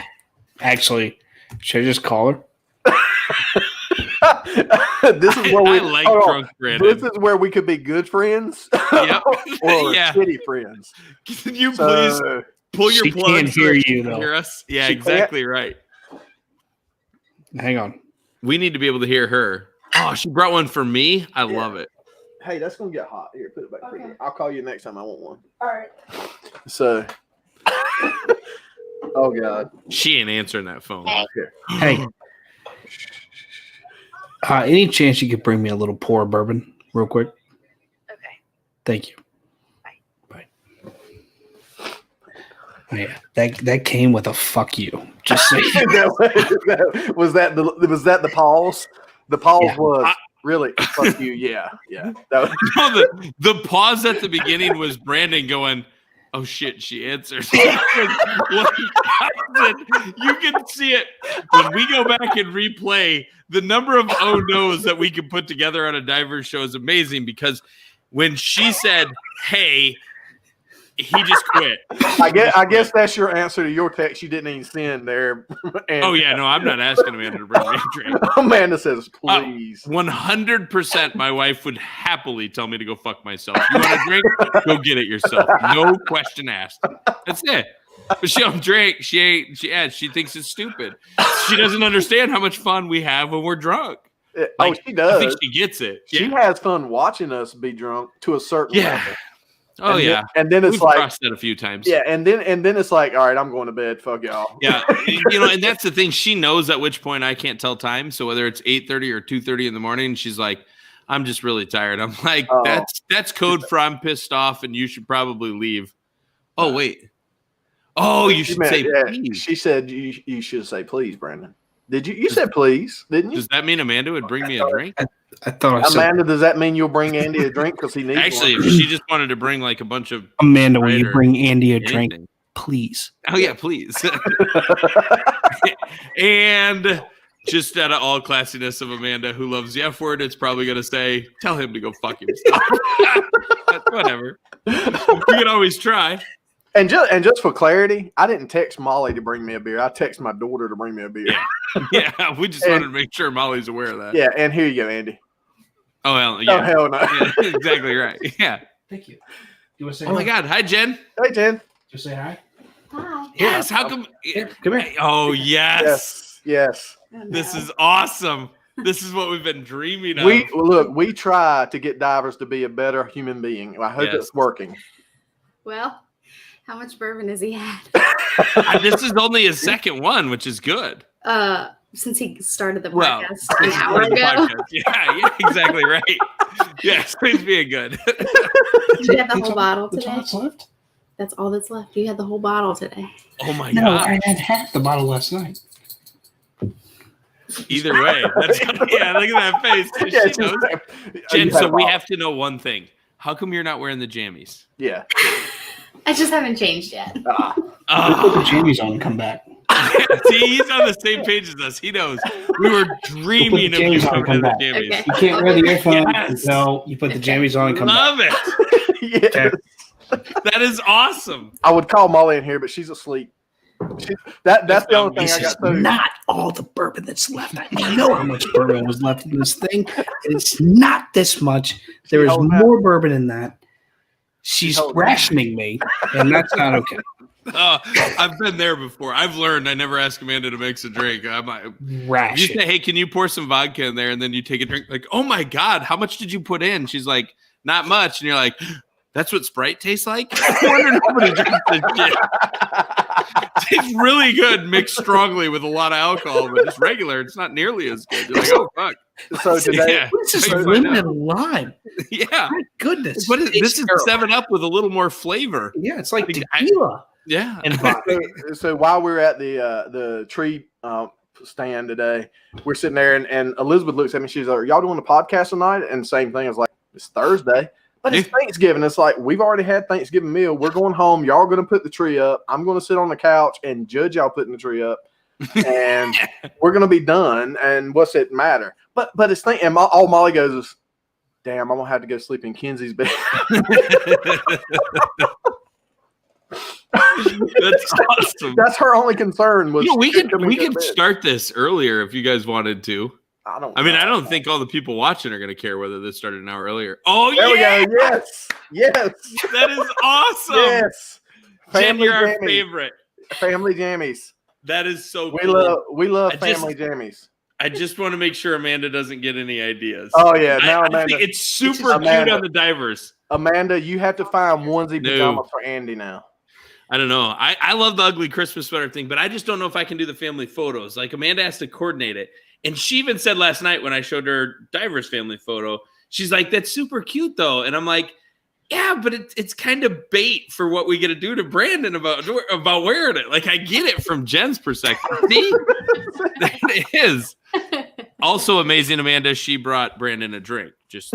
Actually, should I just call her? This is where we I like hold on. drunk Brandon. This is where we could be good friends Yep. or Yeah. shitty friends. Can you please So, pull your She plug can't so hear that she you, can though. hear us? Yeah, She exactly right. Hang on. We need to be able to hear her. Oh, she brought one for me. I love it. hey, that's going to get hot. Here, put it back. Put it Okay. back. I'll call you next time I want one. All right. So, oh, God. She ain't answering that phone. Here. Hey, any chance you could bring me a little pour of bourbon real quick? Okay. Thank you. Bye. Oh, yeah, that came with a fuck you. Just so you was that the pause? The pause Yeah. was Really? Fuck you. Yeah. That was, No, the pause at the beginning was Brandon going, "Oh shit," she answered. You can see it when we go back and replay. The number of oh no's that we can put together on a Divers show is amazing, because when she said, "Hey," he just quit. I guess that's your answer to your text you didn't even send there. And Oh yeah, no, I'm not asking Amanda to bring me a drink. Amanda says, please. 100% my wife would happily tell me to go fuck myself. You want a drink? Go get it yourself. No question asked. That's it. But she don't drink. She thinks it's stupid. She doesn't understand how much fun we have when we're drunk. She does. I think she gets it. She has fun watching us be drunk to a certain level. Oh, and and then it's We've like crossed that a few times. Yeah, and then it's like, all right, I'm going to bed. Fuck y'all. Yeah, and that's the thing. She knows at which point I can't tell time. So whether it's 8:30 or 2:30 in the morning, she's like, "I'm just really tired." I'm like, "That's code for I'm pissed off, and you should probably leave." Oh wait. Oh, you should say please. She said you should say please, Brandon. Did you? You said please, didn't you? Does that mean Amanda would bring me a drink? I thought I said, Amanda, does that mean you'll bring Andy a drink because he needs Actually, one? if she just wanted to bring like a bunch of Amanda, will Sprite you or bring Andy a drink, anything. please? Oh yeah, please. And just out of all classiness of Amanda, who loves the F word, it's probably going to say, "Tell him to go fuck himself." But whatever. You can always try. And just for clarity, I didn't text Molly to bring me a beer. I texted my daughter to bring me a beer. Yeah, we just wanted to make sure Molly's aware of that. Yeah, and here you go, Andy. Oh, hell, yeah. Oh, hell no. Yeah, exactly right. Yeah. Thank you. You want to say Oh, my God. Hi, Jen. Hey, Jen. Just say hi. Hi. Yes. How come? Come here. Oh, yes. Yes. This is awesome. This is what we've been dreaming of. We try to get Divers to be a better human being. I hope it's working. Well, how much bourbon has he had? This is only his second one, which is good. Since he started the Well, podcast an hour ago. Yeah, exactly right. Yes, he's being good. Did you have the whole bottle That's all today? that's left? That's all that's left. You had the whole bottle today. Oh my No, God. I had half the bottle last night. Either way, that's yeah. Look at that face. Yeah, She knows. Jen, so we have to know one thing. How come you're not wearing the jammies? Yeah. I just haven't changed yet. Put the jammies on and come back. See, he's on the same page as us. He knows. We were dreaming of you jammies on, coming to come the back. jammies. Okay. You can't wear the earphones Yes. until you put the jammies on and come back. Love it. Yes. Okay. That is awesome. I would call Molly in here, but she's asleep. That's the only thing This I is got to. not all the bourbon that's left. I know how much bourbon was left in this thing. And it's not this much. There is holding more bourbon in that. She's holding rationing me, and that's not okay. I've been there before. I've learned I never ask Amanda to make a drink. You Ration. say, "Hey, can you pour some vodka in there?" And then you take a drink. Like, "Oh my God, how much did you put in?" She's like, "Not much." And you're like, "That's what Sprite tastes like?" I wonder nobody drinks this shit. It's really good mixed strongly with a lot of alcohol, but just regular, it's not nearly as good. You're like, "Oh fuck." So today, Yeah. This is How you find limited lime. Yeah. My goodness. What is, It's this is terrible. 7-Up with a little more flavor. Yeah, it's like I- tequila. Yeah. And vodka. so while we were at the tree stand today, we're sitting there, and Elizabeth looks at me. She's like, "Are y'all doing a podcast tonight?" And same thing. I was like, "It's Thursday." But it's Thanksgiving. It's like, we've already had Thanksgiving meal. We're going home. Y'all going to put the tree up. I'm going to sit on the couch and judge y'all putting the tree up. And we're going to be done. And what's it matter? But it's and all Molly goes is, "Damn, I'm going to have to go sleep in Kenzie's bed." That's awesome. That's her only concern was We coming to could bed. start this earlier if you guys wanted to. I don't I don't think all the people watching are going to care whether this started an hour earlier. Oh, There yeah. we go. Yes. Yes. That is awesome. Yes. Jen, you're our jammies. favorite. Family jammies. That is so We cool. love I family jammies. I just want to make sure Amanda doesn't get any ideas. Oh yeah. Now I Amanda, think it's super Amanda. cute on the Divers. Amanda, you have to find onesie No. pajamas for Andy now. I don't know. I love the ugly Christmas sweater thing, but I just don't know if I can do the family photos. Like Amanda has to coordinate it. And she even said last night when I showed her Divers family photo, she's like, "That's super cute though." And I'm like, "Yeah, but it's kind of bait for what we get to do to Brandon about wearing it." Like I get it from Jen's perspective. See? It is. Also amazing, Amanda. She brought Brandon a drink. Just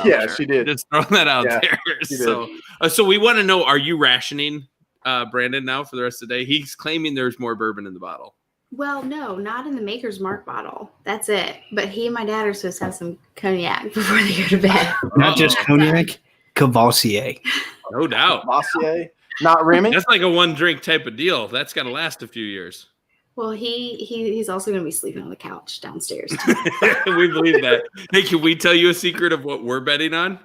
Yeah, she did. Just throwing that out Yeah, there. she So we want to know: are you rationing Brandon now for the rest of the day? He's claiming there's more bourbon in the bottle. Well, no, not in the Maker's Mark bottle. That's it. But he and my dad are supposed to have some cognac before they go to bed. Not just cognac, Cavassier. No doubt. Bossier, not Remy. That's like a one drink type of deal. That's got to last a few years. Well, he's also going to be sleeping on the couch downstairs. We believe that. Hey, can we tell you a secret of what we're betting on?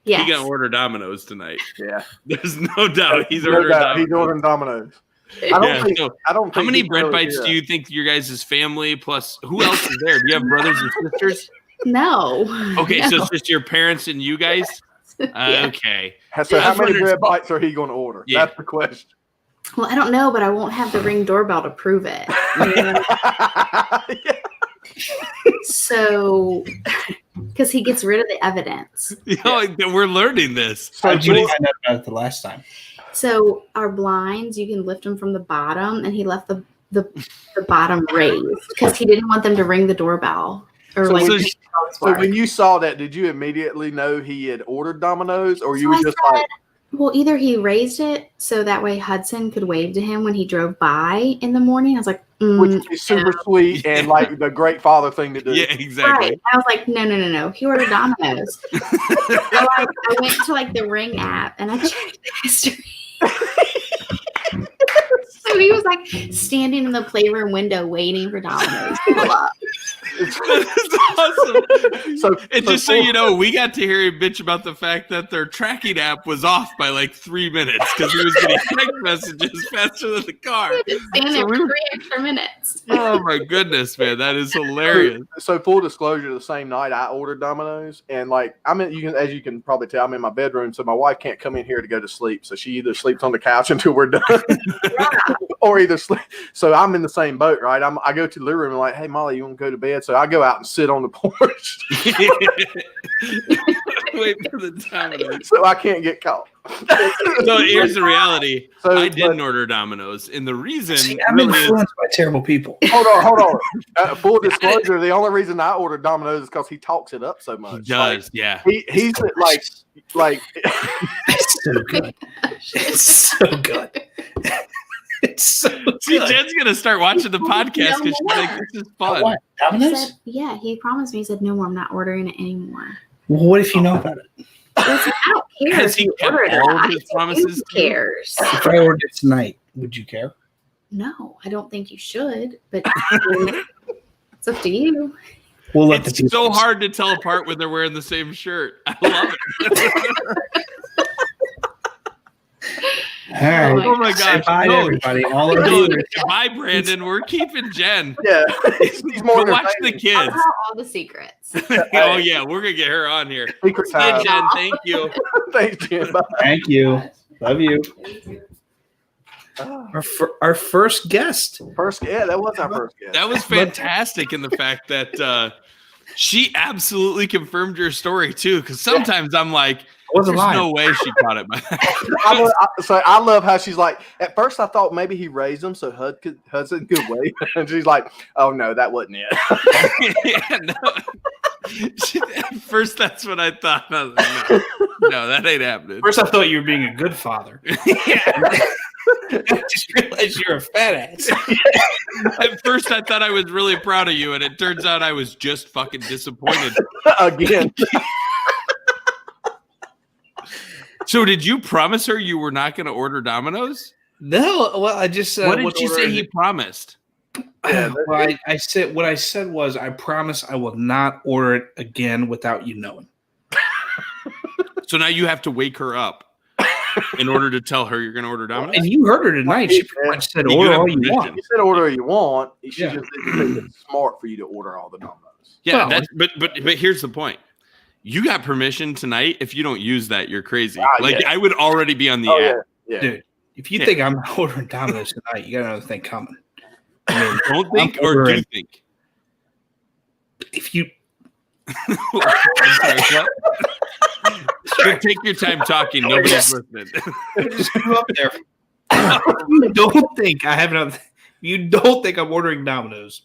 Yes. He got to order Domino's tonight. Yeah, There's no doubt he's no ordering doubt. Domino's. He's ordering Domino's. I don't think How many he bread really bites did. do you think your guys' family plus who else is there? Do you have brothers and sisters? No. Okay, No. so it's just your parents and you guys? Yeah. Okay. So Yeah, how that's many what bread bites are he going to order? Yeah. That's the question. Well, I don't know, but I won't have the Ring doorbell to prove it. Yeah. So, because he gets rid of the evidence. We're learning this. So How'd you George- find out about it the last time? So our blinds, you can lift them from the bottom, and he left the bottom raised because he didn't want them to ring the doorbell or So like. when the you- dogs So bark. when you saw that, did you immediately know he had ordered Domino's, or you So were I just said, like, well, either he raised it so that way Hudson could wave to him when he drove by in the morning. I was like, which would be super no. sweet and like the great father thing to do? Yeah, exactly. Right. I was like, no. He ordered Domino's. So I went to like the Ring app and I checked the history. So he was like standing in the playroom window waiting for Domino's to pull up. That's awesome. So, And just so you know, we got to hear him bitch about the fact that their tracking app was off by like 3 minutes because he was getting text messages faster than the car. Just stand there So for we were- 3 extra minutes. Oh my goodness, man, that is hilarious. So full disclosure, the same night I ordered Domino's, and like as you can probably tell, I'm in my bedroom, so my wife can't come in here to go to sleep. So she either sleeps on the couch until we're done, or either sleep. So I'm in the same boat, right? I go to the living room and like, hey Molly, you want to go to bed? So I go out and sit on the porch, Wait for the Domino's. so I can't get caught. So here's the reality. So, I didn't order Domino's, and the reason See, I'm really is influenced by terrible people. Hold on. Full disclosure, the only reason I ordered Domino's is because he talks it up so he much. does, yeah. He's like It's so good. It's so good. It's so good. See, Jen's gonna start watching the podcast because she's like, "This is fun." What? He Domino's? said, yeah, he promised me. He said, no more, I'm not ordering it anymore. Well, what if you know about it? Listen, I don't care Has if he you kept order it or all of not. his promises Who to you? cares? If I ordered it tonight, would you care? No, I don't think you should, but it's up to you. We'll let the It's people so decide. hard to tell apart when they're wearing the same shirt. I love it. All right. Oh Oh my Say gosh! bye to No, everybody. All of no, you. bye, Brandon. We're keeping Jen. yeah, he's more But watch the entertaining. I'll kids. tell all the secrets. Oh yeah, we're gonna get her on here. Secret Hey, time. Jen, thank you. Thanks, Jen. Bye. Thank you. Love you. Our first guest. First, yeah, that was our first guest. That was fantastic in the fact that she absolutely confirmed your story too. Because sometimes I'm like, Wasn't there's lying. no way she caught it. I love how she's like. At first, I thought maybe he raised him so Hudson could wait, and she's like, "Oh no, that wasn't it." Yeah, no. At first, that's what I thought. I was like, no, that ain't happening. First, I thought you were being a good father. Yeah. I just realized you're a fat ass. At first, I thought I was really proud of you, and it turns out I was just fucking disappointed. Again. So, did you promise her you were not going to order Domino's? No, well, I just said. What did you say he promised? Yeah, Well, I said what I said was I promise I will not order it again without you knowing. So now you have to wake her up in order to tell her you're going to order Domino's. And you heard her tonight. She pretty much said You order have all you permission. want. You said order you want. She Yeah. just didn't think it's smart for you to order all the Domino's. Yeah, Well, but here's the point. You got permission tonight. If you don't use that, you're crazy. Ah, Like yeah. I would already be on the Oh app. yeah. Dude, if you Yeah. think I'm not ordering Domino's tonight, you got another thing coming. I mean, Don't think I'm or do ordering- think. if you I'm sorry, what? But take your time talking. Nobody's listening. just go up there, you don't think I have another. You don't think I'm ordering Domino's?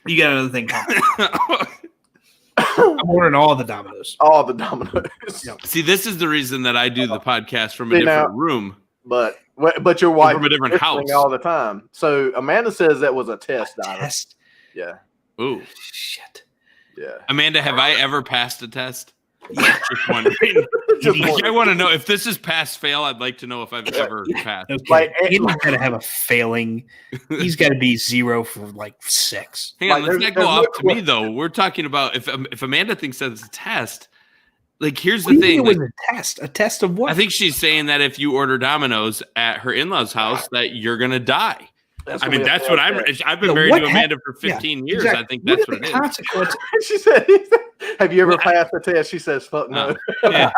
You got another thing coming. I'm ordering all the Dominoes. All the Dominoes. Yep. See, this is the reason that I do the podcast from a different room. But your wife from a different is house listening all the time. So Amanda says that was a test. Test. Yeah. Ooh, shit. Yeah. Amanda, have I ever passed a test? Yeah. Just wondering. Just Like, wondering. I want to know if this is pass fail. I'd like to know if I've ever passed. Okay. Like, He's got to have a failing. He's got to be 0 for like 6. Hang on, Like, let's there's not go no off to me though. We're talking about if Amanda thinks that's a test. Like, here's the What do you thing. mean it Like, was a test. A test of what? I think she's saying that if you order Domino's at her in-laws' house, that you're gonna die. That's I gonna mean, be a that's fail what test. I've been Yeah, married what to Amanda for yeah, 15 years. exactly. I think What that's are what the it is. consequences? She said, have you ever passed the test? She says, fuck no. Yeah.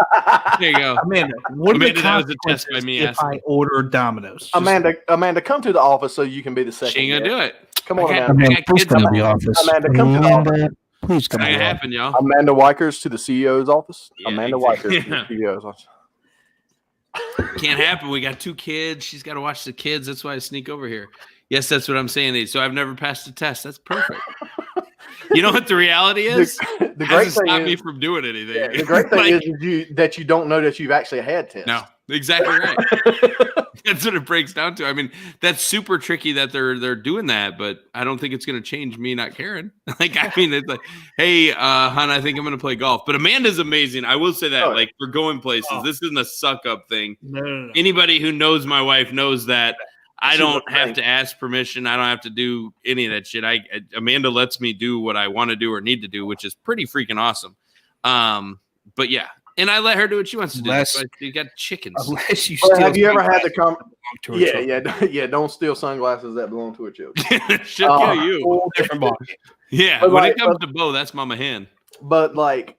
There you go. Amanda, what are the Amanda, that was a test by consequences me if asking. I order Domino's? Amanda, come to the office so you can be the second. She ain't gonna do it. Come on, I got- Amanda. I got kids come at to the home. office. Amanda, come to the office. Please It's come not to gonna the office. happen, y'all. Amanda Wikers to the CEO's office. Yeah, Amanda exactly. Wikers to the CEO's office. Can't happen. We got 2 kids. She's got to watch the kids. That's why I sneak over here. Yes, that's what I'm saying. So I've never passed a test. That's perfect. You know what the reality is? The great Hasn't thing stopped me is, from doing anything. yeah, the great thing Like, is that you don't know that you've actually had tests. no, exactly right. That's what it breaks down to. I mean, that's super tricky that they're doing that, but I don't think it's going to change me not caring. Like, I mean, it's like, hey, hon, I think I'm going to play golf. But Amanda's amazing. I will say that, Oh. like, for going places, Oh. this isn't a suck up thing. No. Anybody who knows my wife knows that I She's don't a have bank. to ask permission. I don't have to do any of that shit. Amanda lets me do what I want to do or need to do, which is pretty freaking awesome. But yeah, and I let her do what she wants to do. Unless- That's why you got chickens. Unless you Well, steal have you ever had the sunglasses that belong to a child. Yeah. Don't steal sunglasses that belong to a child. She'll kill you. Whole different ball. Yeah, But when like- it comes to Bo, that's Mama Hen. But like,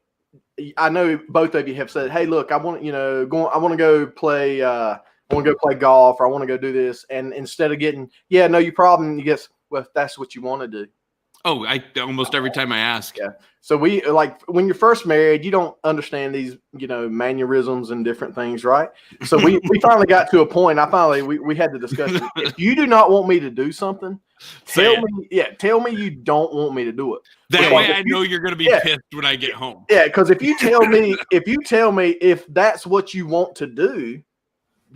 I know both of you have said, "Hey, look, I want I want to go play. I want to go play golf, or I want to go do this." And instead of getting, "Yeah, no, you problem," you guess, "Well, if that's what you want to do." Oh, I almost every time I ask. Yeah. So we like when you're first married, you don't understand these, mannerisms and different things, right? So we finally got to a point. We had the discussion. If you do not want me to do something, Say tell me you don't want me to do it. That Because way if I you- know you're going to be Yeah. pissed when I get home. Yeah, because if you tell me if that's what you want to do,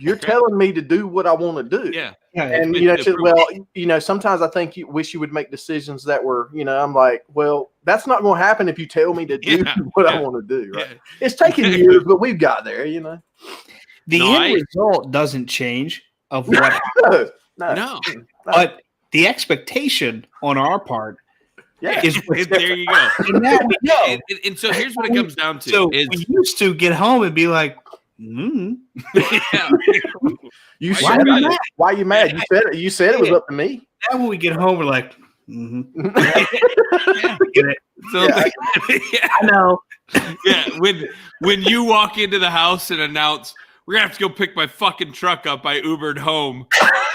you're Okay. telling me to do what I want to do. Yeah. Yeah. And It's she- approved. well, sometimes I think you wish you would make decisions that were, I'm like, well, that's not going to happen if you tell me to do Yeah, what I yeah. want to do. Right? Yeah. It's taken years, but we've got there. The No, end result doesn't change of what, No. but the expectation on our part Yeah. is what's There you go. And now we know. And so here's what it comes down to. So is, we used to get home and be like, yeah. You Why said you it. mad? Why you mad? You said it. You said it was up to me. Now when we get home, we're like, Yeah. get it. So Yeah. yeah. I know. Yeah, when you walk into the house and announce we're gonna have to go pick my fucking truck up, I Ubered home.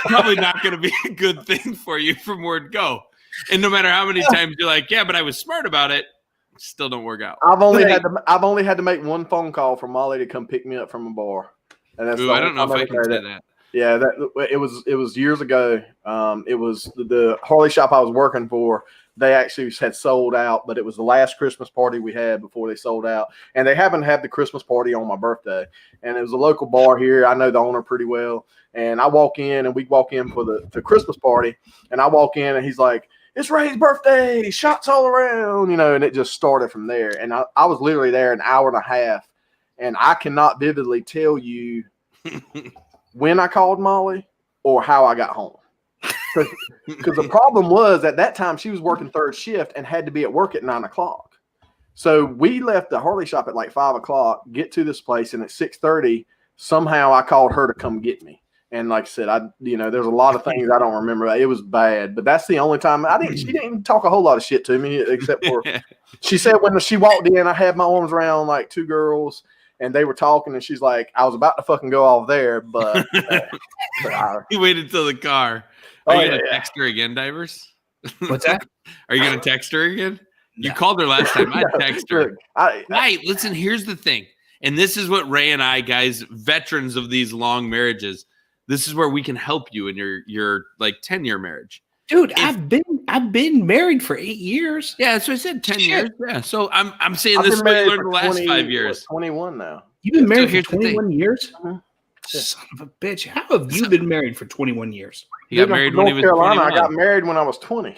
Probably not gonna be a good thing for you from word go. And no matter how many times you're like, yeah, but I was smart about it, still don't work out. I've only had to make one phone call for Molly to come pick me up from a bar. And that's Ooh, the I only don't know if time I I've can ever say had that. Yeah, it was years ago. It was the Harley shop I was working for. They actually had sold out, but it was the last Christmas party we had before they sold out. And they happened to have the Christmas party on my birthday. And it was a local bar here. I know the owner pretty well. And I walk in, and we walk in for the Christmas party. And I walk in, and he's like, "It's Ray's birthday, shots all around," and it just started from there. And I was literally there an hour and a half. And I cannot vividly tell you when I called Molly or how I got home. Because the problem was at that time she was working third shift and had to be at work at 9:00. So we left the Harley shop at like 5:00, get to this place, and at 6:30, somehow I called her to come get me. And like I said, there's a lot of things I don't remember. It was bad, but that's the only time she didn't even talk a whole lot of shit to me, except for she said when she walked in, I had my arms around like 2 girls. And they were talking, and she's like, "I was about to fucking go off there, but You waited till the car. Are you gonna text her again, Divers? What's that? Are you gonna text her again? You No. called her last time. I text her. Look, I- Right. Listen, here's the thing. And this is what Ray and I, guys, veterans of these long marriages, this is where we can help you in your like 10-year marriage. Dude, I've been married for 8 years. Yeah, that's what I said. 10 years. Yeah. So I'm saying I've this is been what you married learned for the last 20 5 years. 21 now. You've been married here's for the thing. 21 years? Mhm. Son of a bitch. How have you been married for 21 years? He got Dude, I'm married from when he North was Carolina. 21. I got married when I was 20.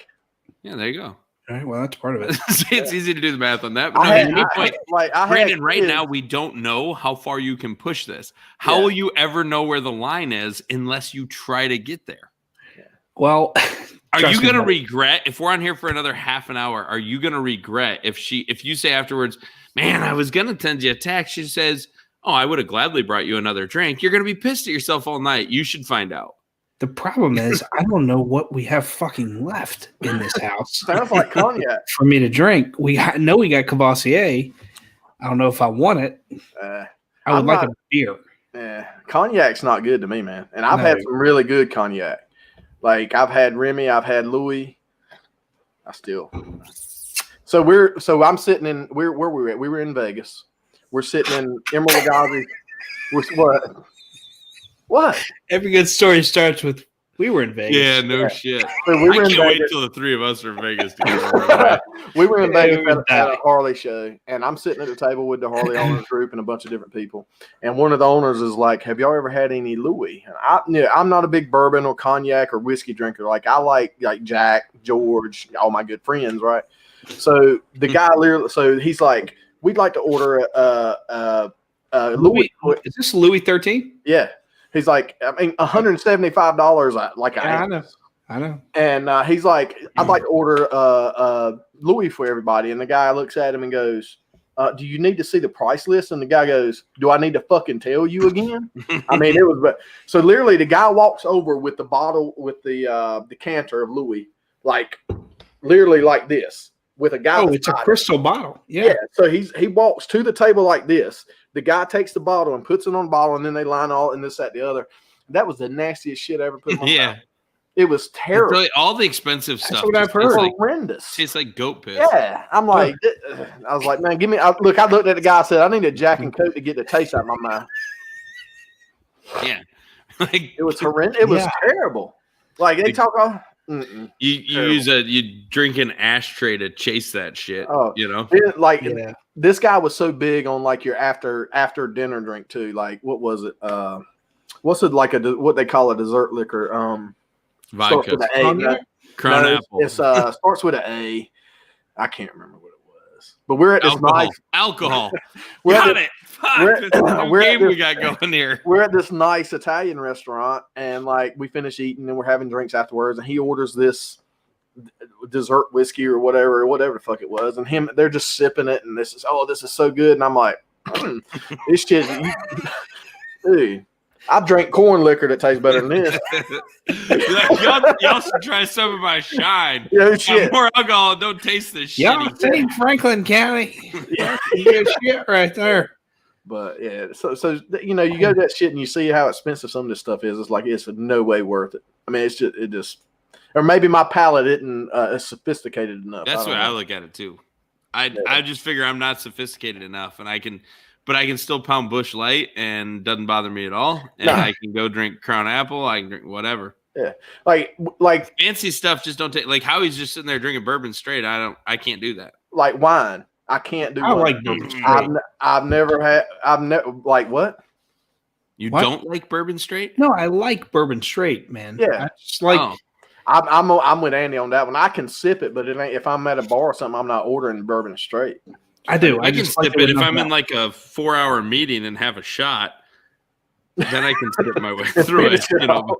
Yeah, there you go. All right, well, that's part of it. It's easy to do the math on that. But I no, had, here's my I, point. like, I had Brandon, right kids. now, we don't know how far you can push this. How Yeah. will you ever know where the line is unless you try to get there? Well, Are trust you me, going to buddy. regret if we're on here for another half an hour? Are you going to regret if you say afterwards, man, I was going to send you a text. She says, oh, I would have gladly brought you another drink. You're going to be pissed at yourself all night. You should find out. The problem is, I don't know what we have fucking left in this house Sounds like cognac. for me to drink. Know we got Cavassier. I don't know if I want it. I would I'm like not- a beer. Cognac's not good to me, man. And I've No. had some really good cognac. Like I've had Remy, I've had Louis. So I'm sitting in where were we at? We were in Vegas. We're sitting in Emerald Lagasse. What? Every good story starts with, we were in Vegas. Yeah, no Yeah. shit. So we I were in can't wait Vegas. till the three of us are in Vegas together. We were in Yeah, Vegas we would at a die. Harley show, and I'm sitting at the table with the Harley owners group and a bunch of different people. And one of the owners is like, "Have y'all ever had any Louis?" And I'm not a big bourbon or cognac or whiskey drinker. Like I like Jack, George, all my good friends, right? So the guy literally, he's like, "We'd like to order Louis." Is this Louis 13? Yeah, he's like, I mean, $175 like I know. And he's like, I'd like to order Louis for everybody. And the guy looks at him and goes, do you need to see the price list? And the guy goes, do I need to fucking tell you again? I mean, it was, but so literally the guy walks over with the bottle, with the decanter of Louis, like literally like this with a guy. Oh, it's a crystal bottle. Yeah. So he walks to the table like this. The guy takes the bottle and puts it on the bottle, and then they line all and this, that, the other. That was the nastiest shit I ever put in my mouth. It was terrible. Really, all the expensive stuff. what I've heard. Horrendous. Tastes like goat piss. Yeah, I'm like, I was like, man, give me. I looked at the guy. I said, I need a Jack and Coke to get the taste out of my mouth. Yeah, like It was horrendous. It was terrible. Like they talk all. you Terrible. you drink an ashtray to chase that shit. Oh. You know. Like this guy was so big on like your after dinner drink too. Like what was it? What's it like what they call a dessert liquor? Starts Vodka. with an A. Crown No, apple. It's starts with an A. I can't remember what it was. But we're at this nice. Alcohol. We're at Got this- it. Fuck. we're- This is a new we're at game we this- got going here. We're at this nice Italian restaurant, and like we finish eating, and we're having drinks afterwards, and he orders this dessert whiskey or whatever the fuck it was, and they're just sipping it, and this is so good, and I'm like, this shit, dude. I've drank corn liquor that tastes better than this. y'all should try some of my shine. Yeah, shit. More alcohol. Don't taste this shit. Y'all seen Franklin County? Yeah, good shit right there. But yeah, so you know, you go to that shit and you see how expensive some of this stuff is. It's like it's no way worth it. I mean, it just, or maybe my palate isn't sophisticated enough. That's I don't what know. I look at it too. I just figure I'm not sophisticated enough, and I can still pound Bush Light, and doesn't bother me at all. And I can go drink Crown Apple. I can drink whatever. Yeah, like Fancy stuff just don't take. Like Howie's just sitting there drinking bourbon straight. I can't do that. like wine. I can't do. I wine. like bourbon straight. I've never like what? You What? don't like bourbon straight? No, I like bourbon straight, man. Yeah. I just like Oh. I'm with Andy on that one. I can sip it, but it ain't, if I'm at a bar or something, I'm not ordering bourbon straight. I do. I can just like sip it if with I'm in nothing like a 4-hour meeting and have a shot. Then I can sip my way through it. You know, but,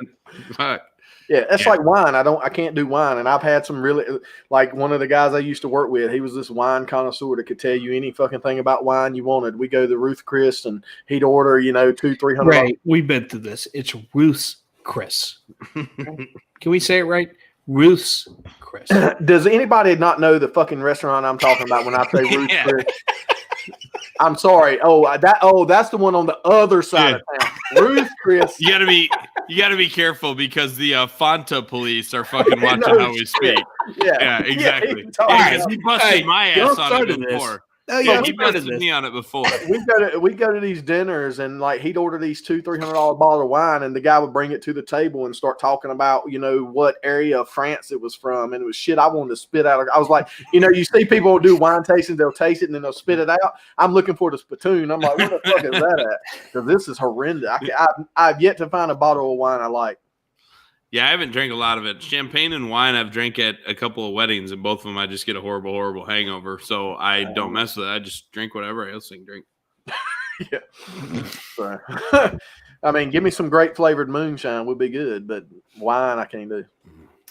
fuck. Yeah, that's Yeah. like wine. I can't do wine, and I've had some really, like one of the guys I used to work with. He was this wine connoisseur that could tell you any fucking thing about wine you wanted. We go to Ruth Chris, and he'd order, $200-300. Ray, we've been through this. It's Ruth's Chris. Can we say it right? Ruth's Chris. Does anybody not know the fucking restaurant I'm talking about when I say Ruth Yeah. Chris? I'm sorry. That's the one on the other side of town. Ruth Chris. You gotta be careful because the Fanta police are fucking watching No how we speak. Yeah, Yeah, exactly. he talks Because about- he busted my ass don't on start it this. before. Oh yeah, He busted me on it before. we go to these dinners and like he'd order these $200-$300 bottle of wine and the guy would bring it to the table and start talking about what area of France it was from, and it was shit I wanted to spit out. I was like, you see people do wine tastings, they'll taste it and then they'll spit it out. I'm looking for the spittoon. I'm like, what the fuck is that at? Because this is horrendous. I've yet to find a bottle of wine I like. Yeah, I haven't drank a lot of it. Champagne and wine I've drank at a couple of weddings, and both of them I just get a horrible, horrible hangover. So I don't mess with it. I just drink whatever else I can drink. Yeah. So, I mean, give me some great flavored moonshine would be good, but wine I can't do.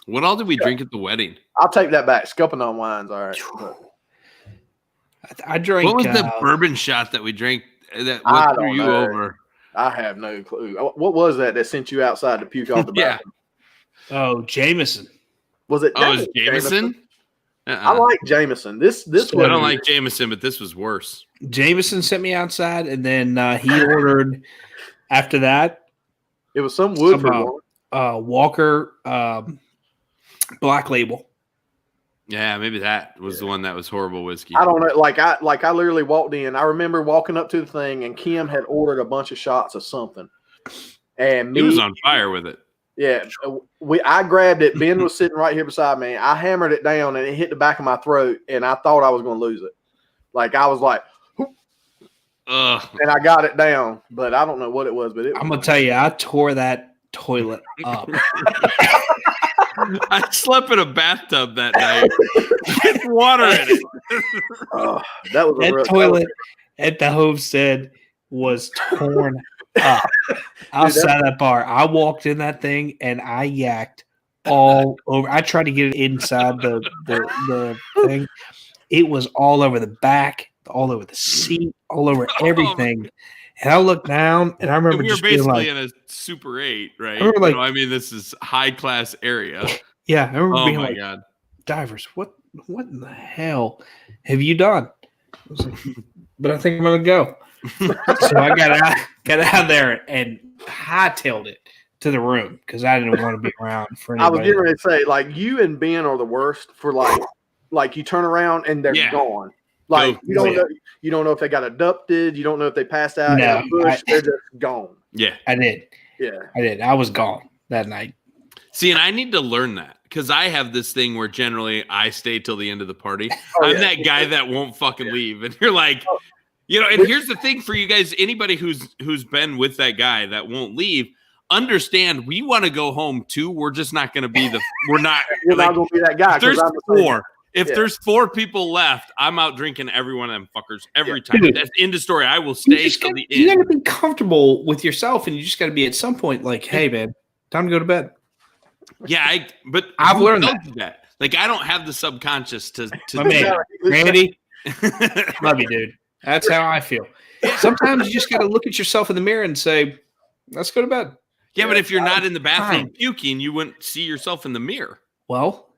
What all did we drink at the wedding? I'll take that back. Scupping on wine's all right. But I drank. What was the bourbon shot that we drank that I went through don't you know. over? I have no clue. What was that sent you outside to puke off the Yeah. bathroom? Oh, Jameson. Was it? Oh, it was Jameson? I like Jameson. This I don't like Jameson, but this was worse. Jameson sent me outside, and then he ordered. After that, it was some Woodford one. Walker Black Label. Yeah, maybe that was the one that was horrible whiskey. I don't know. Like I literally walked in. I remember walking up to the thing, and Kim had ordered a bunch of shots of something, and he was on fire with it. Yeah, I grabbed it. Ben was sitting right here beside me. I hammered it down, and it hit the back of my throat, and I thought I was going to lose it. Like I was like, and I got it down, but I don't know what it was. But I'm gonna tell you, I tore that toilet up. I slept in a bathtub that night with water in it. That was that toilet at the homestead was torn up outside that bar. I walked in that thing and I yacked all over. I tried to get it inside the thing. It was all over the back, all over the seat, all over everything. And I looked down, and I remember we were basically in a Super 8, right? I mean, this is high class area. Yeah, I remember being like, God. Divers, what in the hell have you done? I was like, but I think I'm gonna go. So I got out there and hightailed it to the room because I didn't want to be around for anybody. I was getting ready to say, like, you and Ben are the worst for like you turn around and they're gone. Like you don't know if they got abducted. You don't know if they passed out in the bush. They're just gone. Yeah, I did. Yeah, I did. I was gone that night. See, and I need to learn that because I have this thing where generally I stay till the end of the party. I'm that guy that won't fucking leave, and you're like, And here's the thing for you guys: anybody who's been with that guy that won't leave, understand we want to go home too. We're just not going to be we're not going to be that guy. There's four. If there's 4 people left, I'm out drinking every one of them fuckers every time. Dude, that's end of story. I will stay till the end. You got to be comfortable with yourself, and you just got to be at some point like, "Hey, man, time to go to bed." Yeah, but I've learned that. Like, I don't have the subconscious to man, Randy, love you, dude. That's how I feel. Sometimes you just got to look at yourself in the mirror and say, "Let's go to bed." Yeah, but if you're not in the bathroom puking, you wouldn't see yourself in the mirror. Well.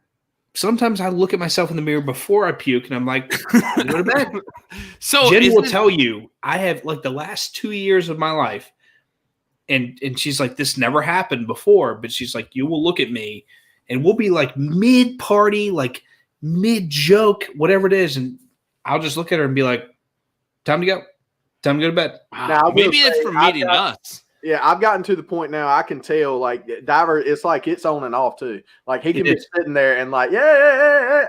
Sometimes I look at myself in the mirror before I puke, and I'm like, I'm go to bed. So Jenny will tell you, I have like the last 2 years of my life, and she's like, this never happened before, but she's like, you will look at me, and we'll be like mid-party, like mid-joke, whatever it is, and I'll just look at her and be like, time to go to bed. Now, maybe it's for meeting us. Yeah, I've gotten to the point now I can tell, like, Diver, it's like it's on and off, too. Like, he can be sitting there and like, yeah.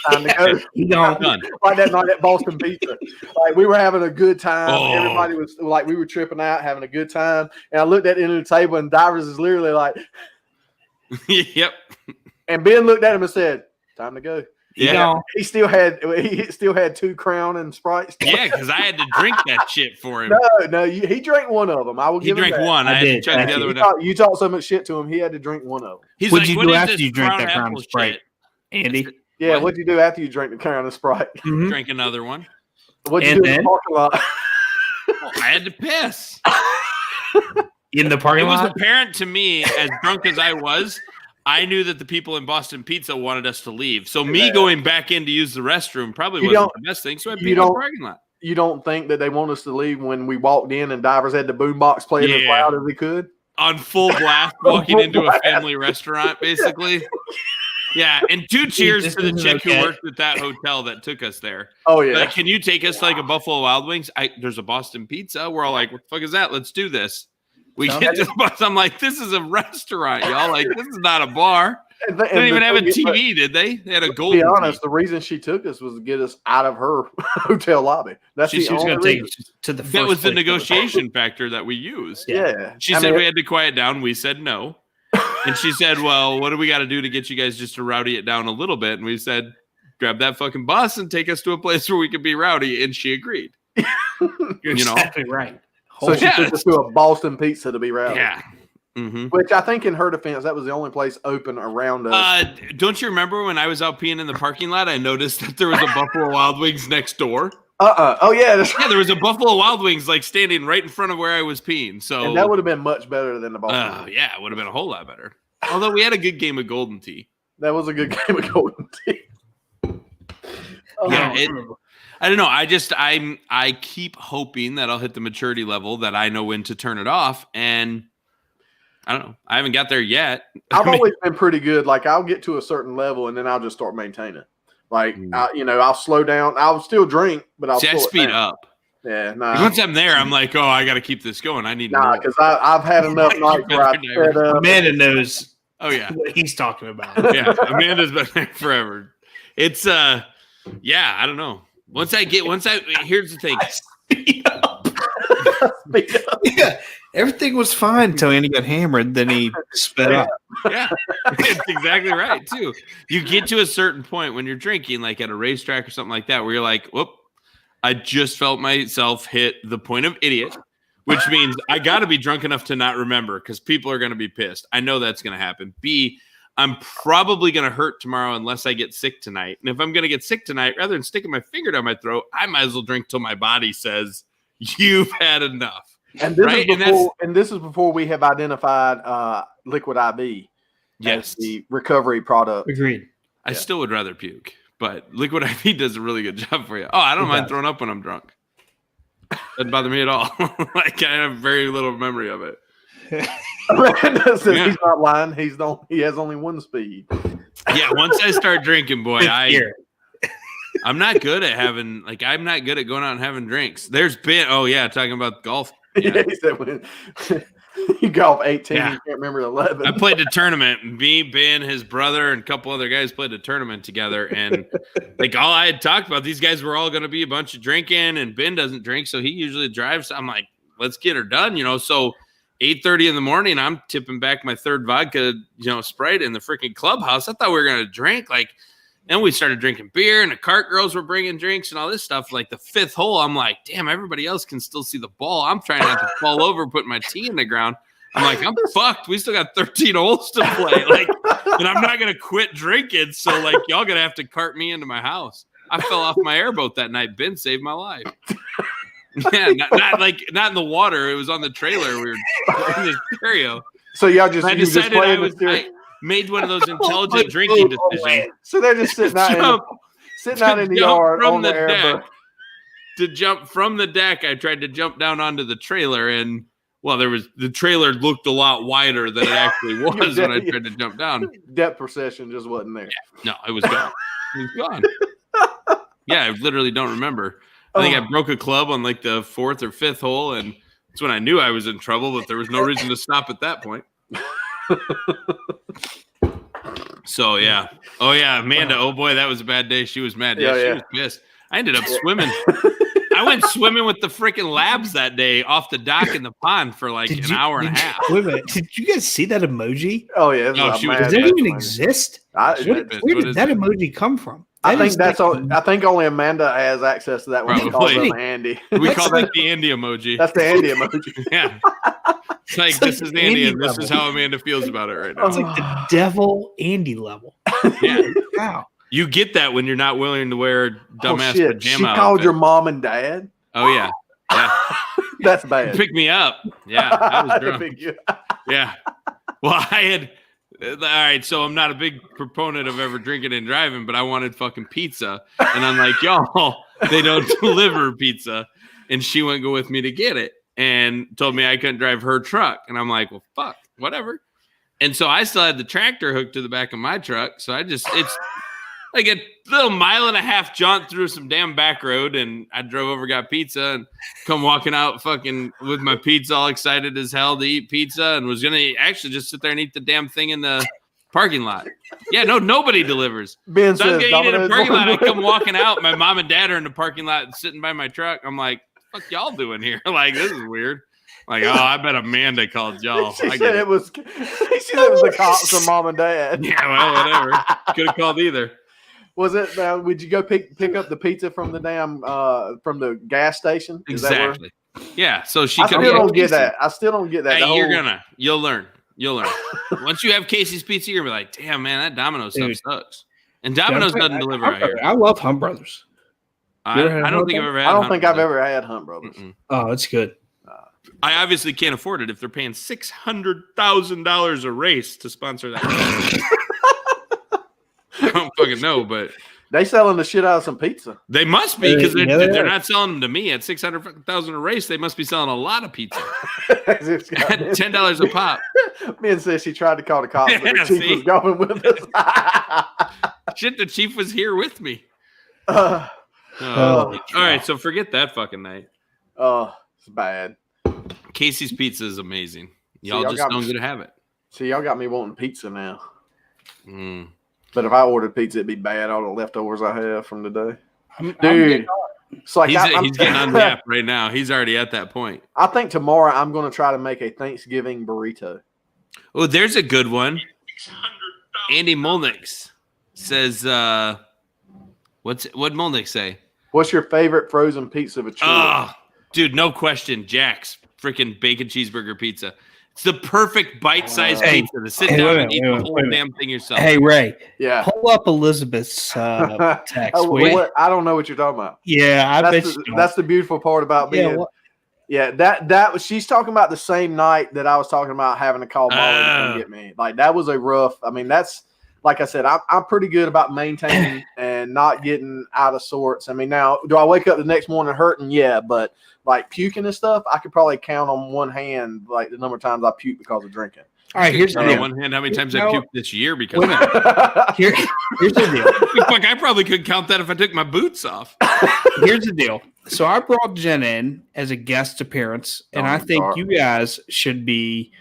Time to go. Done. Like that night at Boston Pizza. Like, we were having a good time. Everybody was, like, we were tripping out, having a good time. And I looked at the end of the table, and Divers is literally like. Yep. And Ben looked at him and said, time to go. Yeah, he still had 2 Crown and Sprites. Yeah, because I had to drink that shit for him. No, he drank one of them. I will give him that. He drank one. I had to chug the other one. You talked so much shit to him, he had to drink one of them. What'd you do after you drank that Crown and Sprite, Andy? Yeah, what'd you do after you drank the Crown and Sprite? Mm-hmm. Drank another one. What'd you do in the parking lot? I had to piss. In the parking lot? It was apparent to me, as drunk as I was, I knew that the people in Boston Pizza wanted us to leave. So me going back in to use the restroom probably wasn't the best thing. So I peed in the parking lot. You don't think that they want us to leave when we walked in and Divers had the boombox playing as loud as he could? On full blast, walking into a family restaurant, basically. Yeah, and 2 cheers This to the is chick okay. who worked at that hotel that took us there. Oh yeah. Like, can you take us to like a Buffalo Wild Wings? There's a Boston Pizza. We're all like, what the fuck is that? Let's do this. We Sounds get to the bus. I'm like, this is a restaurant, y'all. Like, this is not a bar. And They didn't even have a TV, did they? They had a To golden be honest, TV. the reason she took us was to get us out of her hotel lobby. That's She the was only going to take reason. us to the. That first was the place. negotiation factor that we used. Yeah. She I said mean, we had to quiet down. We said no. And she said, well, what do we got to do to get you guys just to rowdy it down a little bit? And we said, grab that fucking bus and take us to a place where we could be rowdy. And she agreed. You're you know? exactly right. so she Yeah, took us to a Boston Pizza to be rowdy. Yeah. Mm-hmm. Which I think, in her defense, that was the only place open around us. Don't you remember when I was out peeing in the parking lot? I noticed that there was a Buffalo Wild Wings next door. Oh yeah. Yeah, there was a Buffalo Wild Wings like standing right in front of where I was peeing. So And that would have been much better than the Boston. yeah, it would have been a whole lot better. Although we had a good game of Golden Tea. That was a good game of Golden Tea. Yeah, I don't know. I keep hoping that I'll hit the maturity level that I know when to turn it off, and I don't know. I haven't got there yet. I've always been pretty good. Like, I'll get to a certain level and then I'll just start maintaining. Like, I'll slow down. I'll still drink, but I'll See, I slow it speed down. up. Yeah, Once I'm there, I'm like, oh, I got to keep this going. I need more. because I've had enough nights where I fed up. Amanda knows Oh yeah, what he's talking about. yeah. Amanda's been there forever. It's yeah. I don't know. Here's the thing. Yeah, everything was fine until Andy got hammered. Then he sped up. Yeah, it's exactly right too. You get to a certain point when you're drinking, like at a racetrack or something like that, where you're like, whoop, I just felt myself hit the point of idiot, which means I got to be drunk enough to not remember because people are going to be pissed. I know that's going to happen. B, I'm probably going to hurt tomorrow unless I get sick tonight. And if I'm going to get sick tonight, rather than sticking my finger down my throat, I might as well drink till my body says, you've had enough. And this Right? is before we have identified Liquid IV Yes. as the recovery product. Agreed. I still would rather puke, but Liquid IV does a really good job for you. Oh, I don't mind throwing up when I'm drunk. Doesn't bother me at all. Like, I have very little memory of it. Amanda says he's not lying. He has only one speed. Yeah, once I start drinking, boy, Here. I'm not good at I'm not good at going out and having drinks. Talking about golf. Yeah, he said when you golf 18, Yeah. you can't remember 11. I played the tournament. Me, Ben, his brother, and a couple other guys played a tournament together. And like all I had talked about, these guys were all going to be a bunch of drinking, and Ben doesn't drink, so he usually drives. I'm like, let's get her done, So 8:30 in the morning, I'm tipping back my third vodka, Sprite in the freaking clubhouse. I thought we were going to drink. Then we started drinking beer, and the cart girls were bringing drinks and all this stuff. Like the fifth hole, I'm like, damn, everybody else can still see the ball. I'm trying not to fall over, putting my tee in the ground. I'm like, I'm fucked. We still got 13 holes to play. And I'm not gonna quit drinking. So y'all gonna have to cart me into my house. I fell off my airboat that night. Ben saved my life. Yeah, not in the water. It was on the trailer. We were in the stereo. So y'all just, I decided I made one of those intelligent drinking decisions. So they're just sitting out in the yard on the airboat. To jump from the deck, I tried to jump down onto the trailer, and the trailer looked a lot wider than it actually was when I tried to jump down. Depth perception just wasn't there. Yeah, no, it was gone. It was gone. Yeah, I literally don't remember. I think I broke a club on the fourth or fifth hole, and that's when I knew I was in trouble, but there was no reason to stop at that point. So, yeah. Oh, yeah, Amanda. Oh, boy, that was a bad day. She was mad. Yeah, she was pissed. I ended up swimming. I went swimming with the freaking labs that day off the dock in the pond for an hour and a half. Wait a minute. Did you guys see that emoji? Oh, yeah. No, she was Does that even exist? Where did that emoji come from? I think only Amanda has access to that one. We call it Andy. We call that the Andy emoji. That's the Andy emoji. Yeah. It's this is Andy, and this is how Amanda feels about it right now. It's like the devil Andy level. Yeah. Wow. You get that when you're not willing to wear dumbass pajama. She called your mom and dad? Oh, yeah. Yeah. That's bad. Pick me up. Yeah. I was drunk. Yeah. Well, I had. All right, so I'm not a big proponent of ever drinking and driving, but I wanted fucking pizza. And I'm like, y'all, they don't deliver pizza. And she wouldn't go with me to get it and told me I couldn't drive her truck. And I'm like, well, fuck, whatever. And so I still had the tractor hooked to the back of my truck. So it's like a little 1.5 jaunt through some damn back road. And I drove over, got pizza, and come walking out fucking with my pizza, all excited as hell to eat pizza, and was going to actually just sit there and eat the damn thing in the parking lot. Yeah, no, nobody delivers. Ben So I was says, going to eat in a Domino's parking lot. I one. come walking out. My mom and dad are in the parking lot sitting by my truck. I'm like, what the fuck y'all doing here? Like, this is weird. Like, oh, I bet Amanda called y'all. She I said get it was. She said it was the cops or mom and dad. Yeah, well, whatever. Could have called either. Was it? Would you go pick up the pizza from the damn from the gas station? Is that where- Exactly. Yeah. So she I could still don't get that. I still don't get that. Hey, The you're whole- gonna. You'll learn. You'll learn. Once you have Casey's Pizza, you're gonna be like, damn, man, that Domino's stuff Dude. sucks. And Domino's doesn't deliver out here. I love Hunt Brothers. I You ever had don't think I've ever had. I don't Hunt think I've Brothers. ever had Hunt Brothers. Mm-mm. Oh, it's good. I obviously can't afford it if they're paying $600,000 a race to sponsor that. I don't fucking know, but They selling the shit out of some pizza. they must be because Yeah, they they're are. not selling them to me at $600,000 a race. They must be selling a lot of pizza It's got- at $10 a pop. Ben says she tried to call the cops, but Yeah, the chief see? was going with us. Shit, the chief was here with me. uh, All right, so forget that fucking night. it's bad. Casey's Pizza is amazing. Y'all y'all just got don't me- get to have it. See, y'all got me wanting pizza now. Mm. But if I ordered pizza, it'd be bad. All the leftovers I have from today. I'm Dude, getting- it's like He's I'm getting on the app right now. He's already at that point. I think tomorrow I'm going to try to make a Thanksgiving burrito. Oh, there's a good one. Andy Molnix says, what Molnix say? What's your favorite frozen pizza of a choice? Oh, dude, no question. Jack's freaking bacon cheeseburger pizza. It's the perfect bite-sized Hey, pizza to sit hey, down wait a and eat minute, the wait a whole minute. damn thing yourself. Hey Ray, Yeah. pull up Elizabeth's text. Oh, will you? what? I don't know what you're talking about. Yeah, I bet you don't. That's the beautiful part about being. Yeah, what- Yeah, that was. She's talking about the same night that I was talking about having to call Molly to come get me. Like that was a rough. I mean, that's like I said. I'm pretty good about maintaining and not getting out of sorts. I mean, now do I wake up the next morning hurting? Yeah, but like puking and stuff, I could probably count on one hand like the number of times I puke because of drinking. All right, here's the on deal. one hand, how many times I No. puked this year because Wait a of minute. Here's the deal. Fuck, I probably could count that if I took my boots off. Here's the deal. So I brought Jen in as a guest appearance, and Oh, I think darn. you guys should be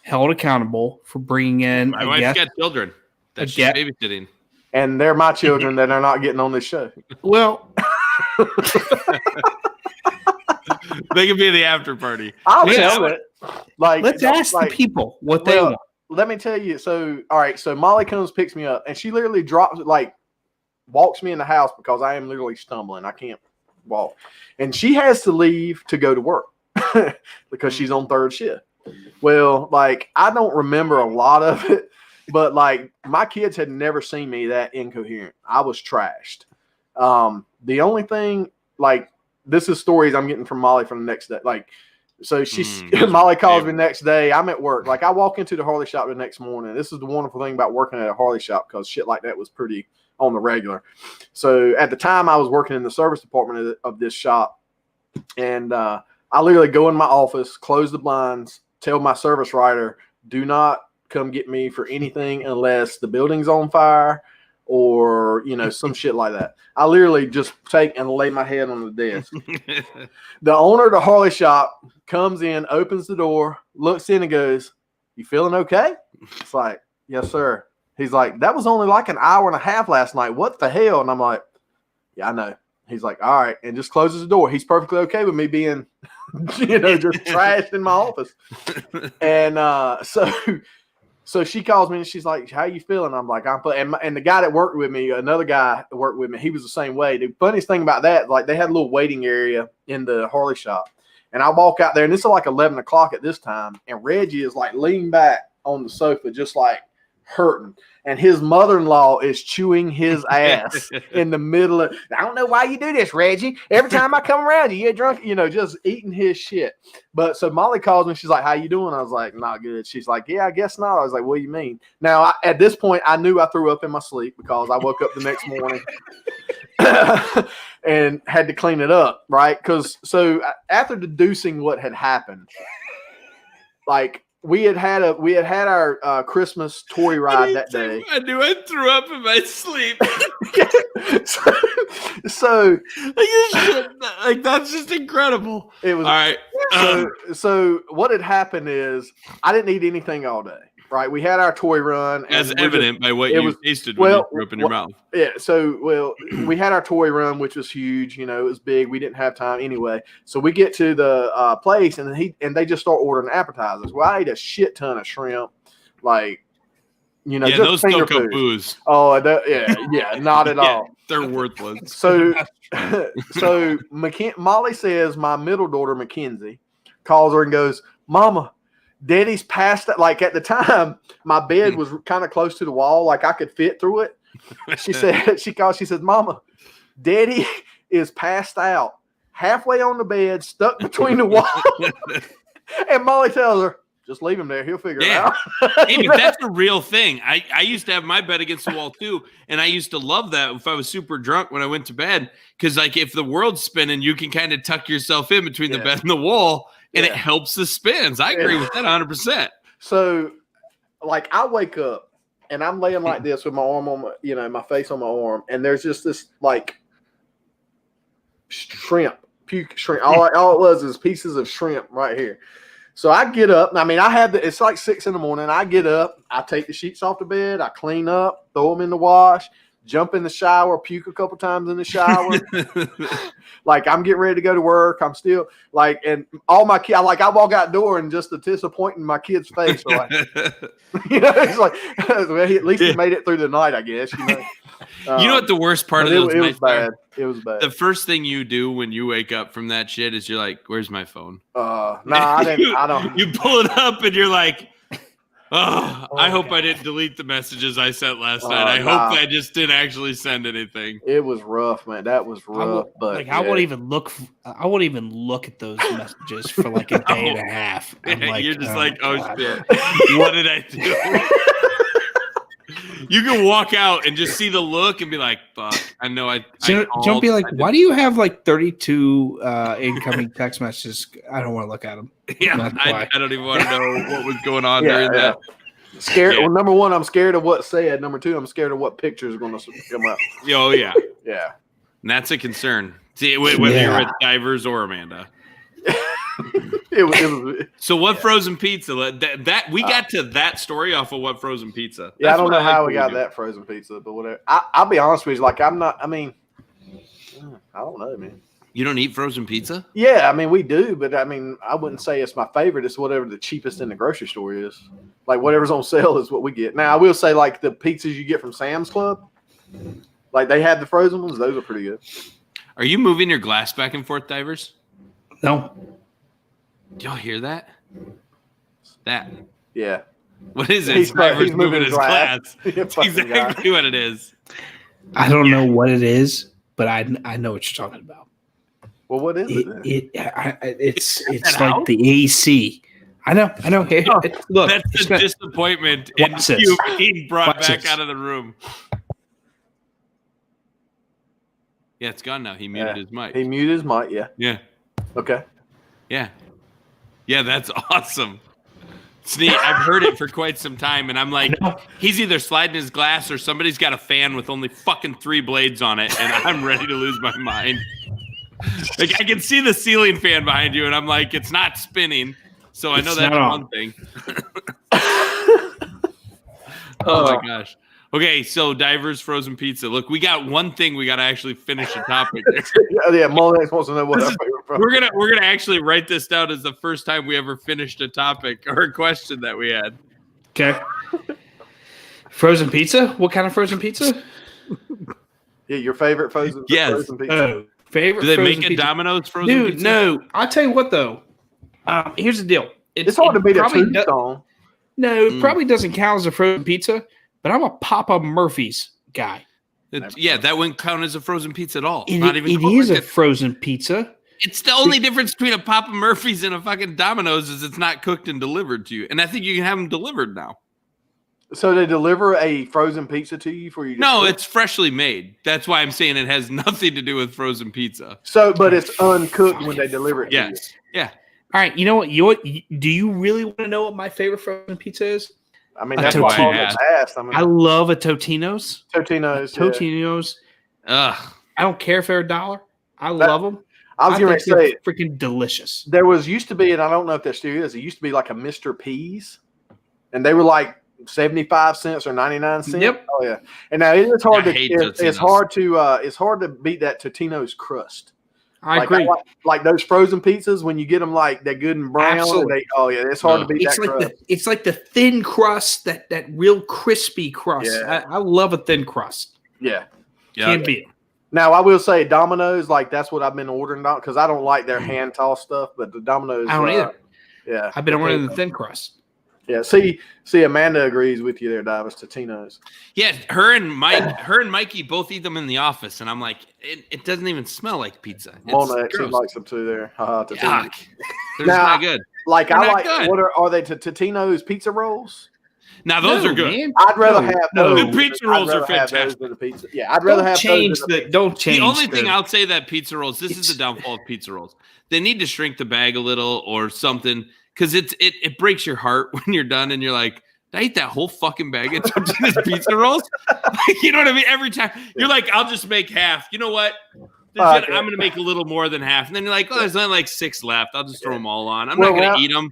held accountable for bringing in My a wife's guest. got children that she's get- babysitting. And they're my children that are not getting on this show. Well, They could be at the after party. I'll Yeah. tell it. Like, let's ask like, the people what they well, want. Let me tell you. So, all right. So Molly comes, picks me up, and she literally drops, like, walks me in the house because I am literally stumbling. I can't walk, and she has to leave to go to work because she's on third shift. Well, like, I don't remember a lot of it, but like my kids had never seen me that incoherent. I was trashed. The only thing, like, this is stories I'm getting from Molly from the next day. Like, so she's Molly calls me the next day. I'm at work. Like, I walk into the Harley shop the next morning. This is the wonderful thing about working at a Harley shop because shit like that was pretty on the regular. So at the time, I was working in the service department of this shop, and I literally go in my office, close the blinds, tell my service writer, do not come get me for anything unless the building's on fire or, you know, some shit like that. I literally just take and lay my head on the desk. The owner of the Harley shop comes in, opens the door, looks in and goes, "You feeling okay?" It's like, "Yes, sir." He's like, "That was only like an hour and a half last night. What the hell?" And I'm like, "Yeah, I know." He's like, "All right," and just closes the door. He's perfectly okay with me being, you know, just trashed in my office. And so she calls me and she's like, "How you feeling?" I'm like, and the guy that worked with me, another guy that worked with me, he was the same way. The funniest thing about that, like, they had a little waiting area in the Harley shop. And I walk out there, and it's like 11 o'clock at this time, and Reggie is like leaning back on the sofa, just like hurting. And his mother-in-law is chewing his ass in the middle of, "I don't know why you do this, Reggie. Every time I come around you get drunk," you know, just eating his shit. But so Molly calls me. She's like, "How you doing?" I was like, "Not good." She's like, "Yeah, I guess not." I was like, "What do you mean?" Now, at this point, I knew I threw up in my sleep because I woke up the next morning and had to clean it up, right? Because so after deducing what had happened, like, we had our Christmas toy ride that day. I knew I threw up in my sleep. so like that's just incredible. it was all right. So what had happened is I didn't eat anything all day. Right, we had our toy run, as evident by what you tasted when you threw up in your mouth. Yeah, so we had our toy run, which was huge. You know, it was big. We didn't have time anyway. So we get to the place, and they just start ordering appetizers. Well, I ate a shit ton of shrimp, like just those finger still food. booze. Oh, yeah, not at all. They're worthless. So Molly says my middle daughter Mackenzie calls her and goes, "Mama, Daddy's passed it." Like at the time, my bed was kind of close to the wall, like I could fit through it. She says, "Mama, Daddy is passed out, halfway on the bed, stuck between the wall." And Molly tells her, "Just leave him there; he'll figure it out." Hey, but that's a real thing. I used to have my bed against the wall too, and I used to love that if I was super drunk when I went to bed, because like if the world's spinning, you can kind of tuck yourself in between the bed and the wall. And it helps the spins. I agree with that 100%. So, like, I wake up and I'm laying like this with my arm on my face on my arm, and there's just this like puke shrimp. All it was is pieces of shrimp right here. So I get up. I mean, it's like 6 a.m. I get up. I take the sheets off the bed. I clean up, throw them in the wash, jump in the shower, puke a couple times in the shower. Like I'm getting ready to go to work. I'm still like, and all my kids, I walk out the door and just the disappointment in my kid's face. So like, it's like, well, at least he made it through the night, I guess. You know what the worst part of those it was nights bad. It was bad. The first thing you do when you wake up from that shit is you're like, "Where's my phone?" No, I didn't. I don't. You pull it up and you're like, I hope I didn't delete the messages I sent last night. I hope I just didn't actually send anything. It was rough, man. That was rough. I won't even look. I won't even look at those messages for like a day and a half. You're just oh shit! What did I do? You can walk out and just see the look and be like, "Fuck!" I know. Don't be like, "Why do you have like 32 incoming text messages?" I don't want to look at them. Yeah, I don't even want to know what was going on during that. Scared. Well, number one, I'm scared of what's said. Number two, I'm scared of what pictures are going to come up. Oh yeah, yeah. And that's a concern. See, whether you're with Divers or Amanda. It was. So what frozen pizza? That we got to that story off of what frozen pizza. Yeah, I don't know how we got that frozen pizza, but whatever. I'll be honest with you, like I'm not. I mean, I don't know, man. You don't eat frozen pizza? Yeah, I mean we do, but I mean I wouldn't say it's my favorite. It's whatever the cheapest in the grocery store is. Like whatever's on sale is what we get. Now I will say like the pizzas you get from Sam's Club, like they have the frozen ones. Those are pretty good. Are you moving your glass back and forth, Divers? No. Y'all hear that? That. Yeah. What is it? Divers moving his glass. That's exactly what it is. I don't know what it is, but I know what you're talking about. Well, what is it? It's like the AC. I know. Hey, look, that's the disappointment in you being brought back out of the room. Yeah, it's gone now. He muted his mic. He muted his mic. Yeah. Yeah. Okay. Yeah. Yeah, that's awesome. It's neat. I've heard it for quite some time, and I'm like, he's either sliding his glass or somebody's got a fan with only fucking 3 blades on it, and I'm ready to lose my mind. Like I can see the ceiling fan behind you, and I'm like, it's not spinning. So I know that's one thing. Oh my gosh. Okay, so Divers frozen pizza. Look, we got one thing we got to actually finish the topic. Yeah, Molex wants to know what we're gonna actually write this down as the first time we ever finished a topic or a question that we had. Okay. Frozen pizza? What kind of frozen pizza? Yeah, your favorite frozen pizza. Favorite? Do they make pizza? Domino's frozen pizza? No. I'll tell you what though. Here's the deal. It's hard to beat a Tombstone. No, it probably doesn't count as a frozen pizza, but I'm a Papa Murphy's guy. That wouldn't count as a frozen pizza at all. It is a frozen pizza. It's the only difference between a Papa Murphy's and a fucking Domino's is it's not cooked and delivered to you. And I think you can have them delivered now. So they deliver a frozen pizza to you for you? No, it's freshly made. That's why I'm saying it has nothing to do with frozen pizza. So, but it's uncooked when they deliver it to you. Yeah. All right, you know what? Do you really want to know what my favorite frozen pizza is? I mean, A that's why I Totino's. asked. I mean, I love a Totino's. Totino's. Yeah. Totino's. Ugh. I don't care if they're $1. I love them. I was going to think they're say, freaking delicious. there used to be, and I don't know if there still is. It used to be like a Mr. P's, and they were like 75 cents or 99 cents. Yep. Oh yeah. And now it is hard I to hate it's Totino's. it's hard to beat that Totino's crust. I agree. Like those frozen pizzas when you get them like they're good and brown. Absolutely. It's hard to beat It's that like crust. it's like the thin crust, that real crispy crust. Yeah. I love a thin crust. Yeah. Can't beat it. Now I will say Domino's, like that's what I've been ordering because I don't like their hand tossed stuff, but the Domino's. I don't either. Yeah. I've been ordering the thin crust. Yeah. See, Amanda agrees with you there, Davis. Totino's. Yeah, her and Mikey both eat them in the office, and I'm like, it doesn't even smell like pizza. It's Mona actually gross. likes them too there. Totino's. Yuck. They're Now, just not good. Like They're I not like good. what are they Totino's pizza rolls? Now those No, are good. man. I'd rather No, have no. those. The pizza I'd rolls are rather have those fantastic. than the pizza. Yeah, I'd rather have change those than the don't change. The only thing the- I'll say that pizza rolls, this is the downfall of pizza rolls. They need to shrink the bag a little or something because it breaks your heart when you're done and you're like, did I eat that whole fucking bag of Totino's pizza rolls? Like, you know what I mean? Every time you're like, I'll just make half. You know what? I'm going to make a little more than half. And then you're like, oh, there's only like 6 left. I'll just throw them all on. I'm not going to eat them.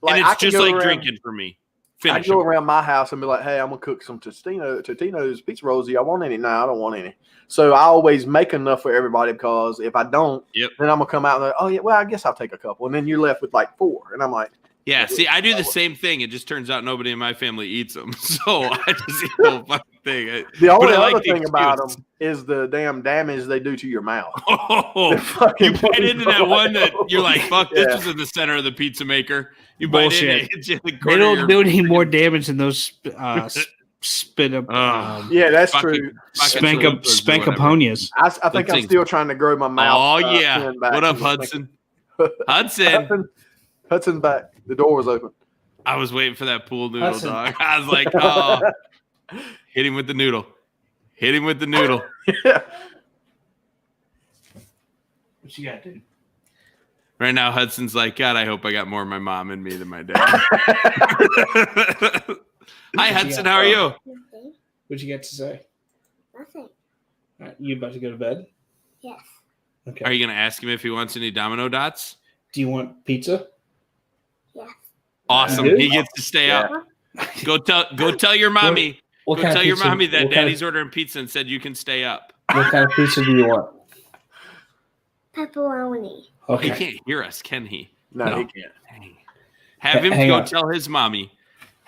Like, And I it's can just go like around- drinking for me. I Finish go them. around my house and be like, hey, I'm gonna cook some Totino's pizza rolls. Do y'all want any? No, I don't want any. So I always make enough for everybody because if I don't, then I'm gonna come out and like, oh yeah, well I guess I'll take a couple, and then you're left with like 4, and I'm like, Yeah, see, I do the same thing. It just turns out nobody in my family eats them. So I just eat the whole fucking thing. the only I like other the thing about excuse. them is the damn damage they do to your mouth. Oh, They're fucking you bite into that one that you're like, fuck, Yeah. this was in the center of the pizza maker. You Bullshit. bite in it, hits you in the They corner of don't your do any more damage than those spit up. Yeah, that's fucking- true. fucking Spankaponias. I think I'm things- still trying to grow my mouth. Oh yeah. fin back. What up, Hudson? Hudson. Hudson's back. The door was open. I was waiting for that pool noodle, Hudson. dog. I was like, oh, hit him with the noodle. Hit him with the noodle. Yeah. What you got, dude? Right now, Hudson's like, God, I hope I got more of my mom in me than my dad. Hi, Hudson. How are you? Nothing. What you got to say? Nothing. All right, you about to go to bed? Yes. Okay. Are you going to ask him if he wants any domino dots? Do you want pizza? Yes. Awesome. You do? He gets to stay Yeah. up. Go tell your mommy. What Go kind of tell your pizza- mommy that what kind daddy's ordering pizza and said you can stay up. What kind of pizza do you want? Pepperoni. He Okay. can't hear us, can he? No, No. he can't. Dang. Have him Hang go on. tell his mommy.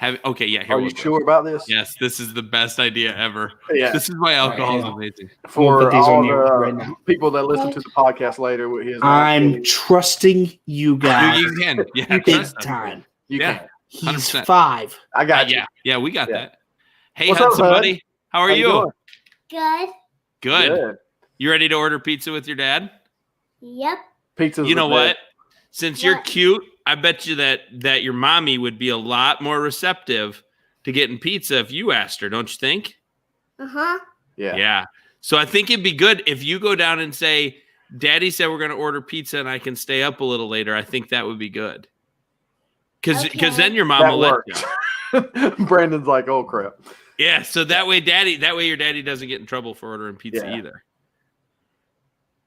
Okay, yeah, here Are we you go. sure about this? Yes, this is the best idea ever. Yeah. This is why alcohol is hang on. amazing. I'm gonna For put these all on you the right now. people that listen to the podcast later, he is I'm trusting you guys You can. Yeah, big trust us. time. You Yeah. can. He's 100%. 5. I got you. Yeah, we got Yeah. that. Hey, What's up, Hudson, Hud? buddy. How are How you? doing? Good. Good. You ready to order pizza with your dad? Yep. Pizza's You know the what? best. Since you're What? cute, I bet you that your mommy would be a lot more receptive to getting pizza if you asked her, don't you think? Uh-huh. Yeah. Yeah. So I think it'd be good if you go down and say, Daddy said we're going to order pizza and I can stay up a little later. I think that would be good. Because Okay. then your mom That will let works. you. Brandon's like, oh crap. Yeah. So that way your daddy doesn't get in trouble for ordering pizza Yeah. either.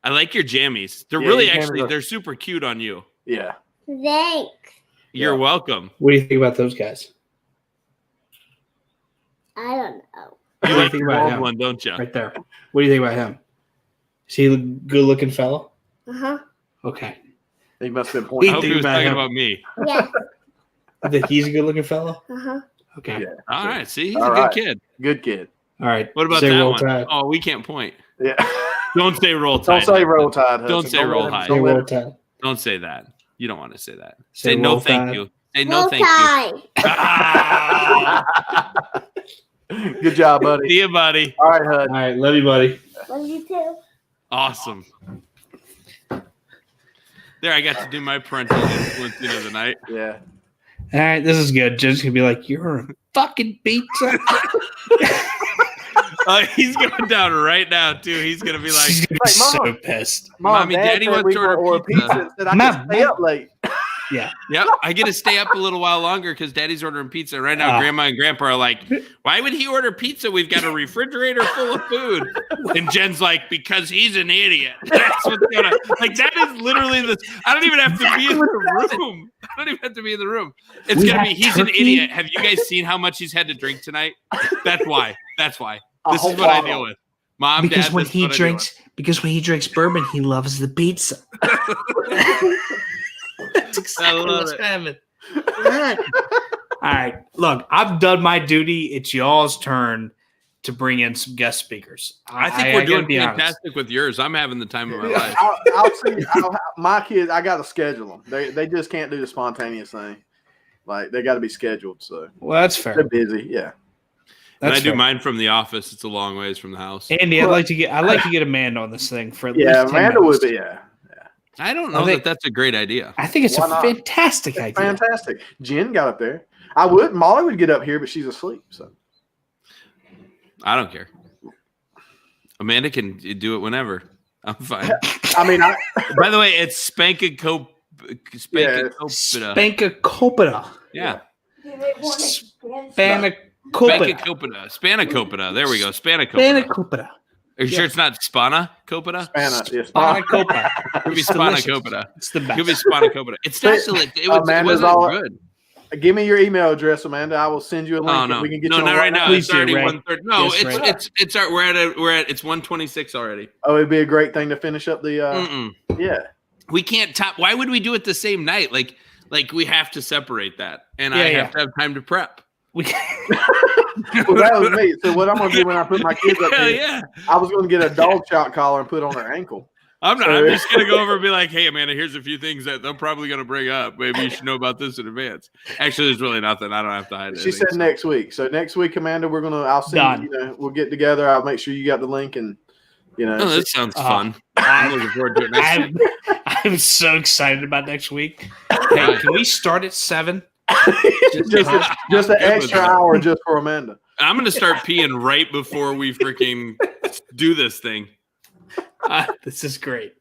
I like your jammies. They're Yeah, really your jammies actually, are- they're super cute on you. Yeah. Thanks. You're Yeah. welcome. What do you think about those guys? I don't know. What You do you like think the about old him? one, don't you? Right there. What do you think about him? Is he a good looking fellow? Uh-huh. Okay. He must have been I pointing. hope he think was about talking him. about me. Yeah. You think he's a good looking fellow? Uh-huh. Okay. Yeah. All right. See, he's All a good right. kid. Good kid. All right. What about Say that Roll one? Tide. Oh, we can't point. Yeah. Don't say roll Don't tide. say roll tide. Don't Hudson. say roll let him- tide. Say Don't let Roll him- Tide. Don't say that. You don't want to say that. Say Say no, roll thank tide. you. Say no, Roll thank you. Tide. Ah! Good job, buddy. See you, buddy. All right, Hud. All right. Love you, buddy. Love you too. Awesome. There, I got to do my parental influencing of the night. Yeah. All right. This is good. Jen's going to be like, you're a fucking pizza. He's going down right now, too. He's going to be like, She's gonna be Like, so Mom. pissed. Mommy, Dad Daddy said wants we to were order order pizza. pizza. Said I Mom, can stay up late. Yeah. Yep. I get to stay up a little while longer because Daddy's ordering pizza. Right now, Grandma and Grandpa are like, why would he order pizza? We've got a refrigerator full of food. And Jen's like, because he's an idiot. That's what's going on. Like, that is literally the. I don't even have to be in the room. I don't even have to be in the room. It's going to be, he's an idiot. Have you guys seen how much he's had to drink tonight? That's why. This is what I deal with. Mom, because Dad, when he drinks bourbon, he loves the pizza. That's exactly what's happening. All right, look, I've done my duty. It's y'all's turn to bring in some guest speakers. I think we're doing fantastic with yours. I'm having the time of my life. I'll see. My kids, I got to schedule them. They just can't do the spontaneous thing. Like they got to be scheduled. So well, that's fair. They're busy. Yeah. And I do mine from the office. It's a long ways from the house. Andy, I'd like to get Amanda on this thing for at least 10 Amanda minutes. would be. Yeah. I don't know that that's a great idea. I think it's a fantastic idea. Fantastic. Jen got up there. Molly would get up here, but she's asleep. So I don't care. Amanda can do it whenever. I'm fine. I mean, by the way, it's Spankacopita. Spankacopita. Yeah. Spanakopita. There we go. Spanakopita. Are you sure it's not Spanakopita? Spanakopita. Could be Spanakopita. It's the best. Could be Spanakopita. It's not so it wasn't good. Give me your email address, Amanda. I will send you a link. Oh, no. We can get you not right now. Please it's already Ray. 1:30. No, Yes, it's it's 1:26 already. Oh, it'd be a great thing to finish up the. Yeah. We can't top. Why would we do it the same night? Like we have to separate that, and I have to have time to prep. Well, that was me. So what I'm gonna do when I put my kids up here, I was gonna get a dog shout collar and put on her ankle. I'm just gonna go over and be like, "Hey, Amanda, here's a few things that they're probably gonna bring up. Maybe you should know about this in advance." Actually, there's really nothing. I don't have to hide it. She said next week. So next week, Amanda, I'll send you. We'll get together. I'll make sure you got the link, and Oh, that sounds fun. I'm looking forward to it next week. I'm so excited about next week. Hey, can we start at 7? just an extra hour just for Amanda. I'm going to start peeing right before we freaking do this thing. This is great.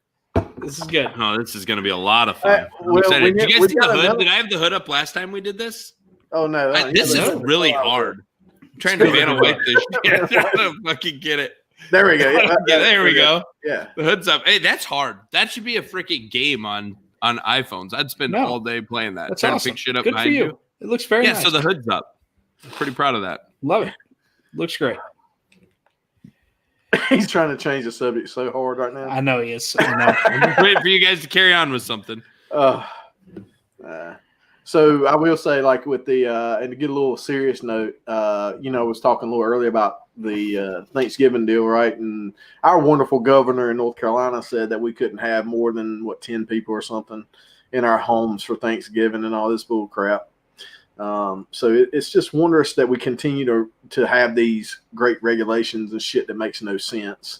This is good. Oh, this is going to be a lot of fun. Did you guys see the hood? Did I have the hood up last time we did this? Oh, no. This is really hard. I'm trying to Vanna White this shit. I don't fucking get it. There we go. Yeah, there we go. Yeah. The hood's up. Hey, that's hard. That should be a freaking game on iPhones. I'd spend all day playing that. That's trying awesome. to pick shit up Good behind for you. It looks very nice. So the hood's up. I'm pretty proud of that. Love it. Looks great. He's trying to change the subject so hard right now. I know he is. I know. I'm just waiting for you guys to carry on with something. So I will say, like with the and to get a little serious note, I was talking a little earlier about the Thanksgiving deal, right? And our wonderful governor in North Carolina said that we couldn't have more than 10 people or something in our homes for Thanksgiving and all this bull crap. So it's just wondrous that we continue to have these great regulations and shit that makes no sense,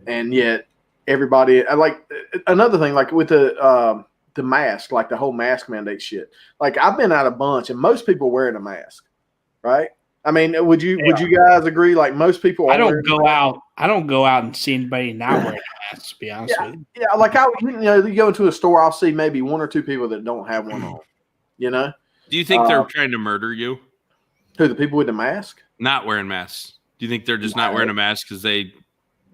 and yet everybody like another thing, like with the mask, like the whole mask mandate shit. Like I've been at a bunch and most people wearing a mask, right? I mean, would you guys agree? Like most people, I don't go out and see anybody not wearing a mask. To be honest with you, yeah. Like you go into a store, I'll see maybe 1 or 2 people that don't have one on. Do you think they're trying to murder you? Who, the people with the mask? Not wearing masks. Do you think they're just not wearing a mask because they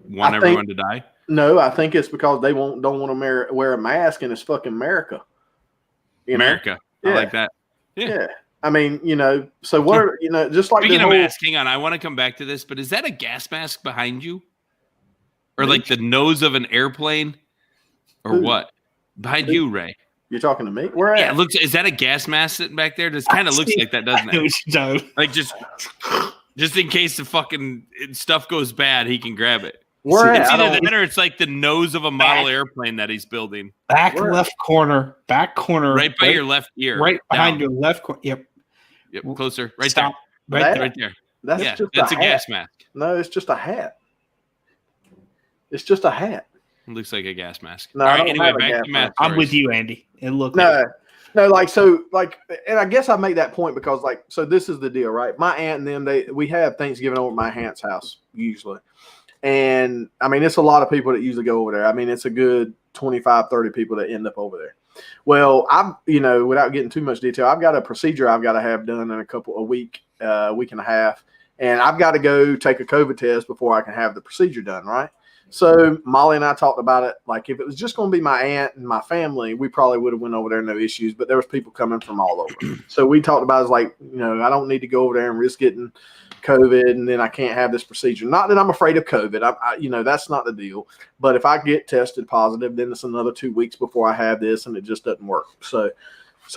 want everyone to die? No, I think it's because they don't want to wear a mask, and it's fucking America. America. Yeah. I like that. Yeah. I mean, so what are, just like speaking of mask, hang on, I want to come back to this, but is that a gas mask behind you? Or like the nose of an airplane? Or what? Behind you, Ray. You're talking to me? Where at? Yeah, is that a gas mask sitting back there? This kind of looks like that, doesn't it? Like just in case the fucking stuff goes bad, he can grab it. Where it's either that or it's like the nose of a model airplane that he's building. Left corner. Right by your left ear. Right behind your left corner. Yep, closer. Right Stop. there. Right there. That's a gas mask. No, it's just a hat. It's just a hat. It looks like a gas mask. No, all right, anyway, back to mask. I'm with you, Andy. It looks no, and I guess I make that point because so this is the deal, right? My aunt and them, we have Thanksgiving over at my aunt's house usually. And I mean, it's a lot of people that usually go over there. I mean, it's a good 25, 30 people that end up over there. Well, without getting too much detail, I've got a procedure I've got to have done in a week and a half, and I've got to go take a COVID test before I can have the procedure done, right? So Molly and I talked about it. Like, if it was just going to be my aunt and my family, we probably would have went over there, no issues. But there was people coming from all over. So we talked about it, like, I don't need to go over there and risk getting COVID, and then I can't have this procedure. Not that I'm afraid of COVID. That's not the deal. But if I get tested positive, then it's another 2 weeks before I have this, and it just doesn't work. So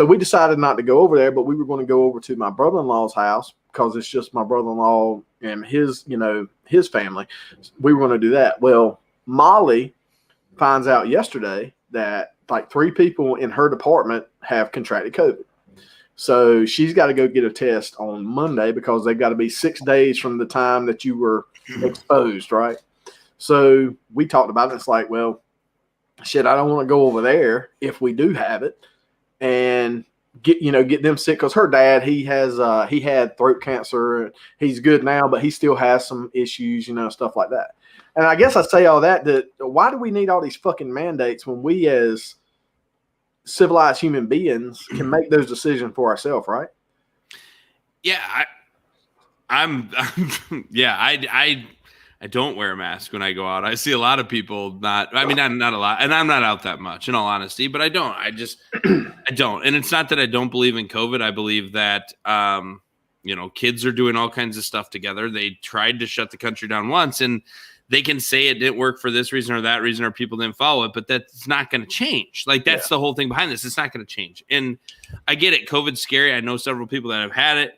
we decided not to go over there, but we were going to go over to my brother-in-law's house because it's just my brother-in-law and his family. We were going to do that. Well, Molly finds out yesterday that like 3 people in her department have contracted COVID. So she's got to go get a test on Monday because they've got to be 6 days from the time that you were exposed, right? So we talked about it. It's like, well, shit, I don't want to go over there if we do have it and get them sick, because her dad, he had throat cancer. He's good now, but he still has some issues, stuff like that. And I guess I say all that why do we need all these fucking mandates when we as civilized human beings can make those decisions for ourselves, right? Yeah, I don't wear a mask when I go out. I see a lot of people not a lot, and I'm not out that much in all honesty, but I don't. I don't. And it's not that I don't believe in COVID. I believe that, kids are doing all kinds of stuff together. They tried to shut the country down once, and they can say it didn't work for this reason or that reason, or people didn't follow it, but that's not going to change. Like, that's the whole thing behind this. It's not going to change. And I get it. COVID's scary. I know several people that have had it.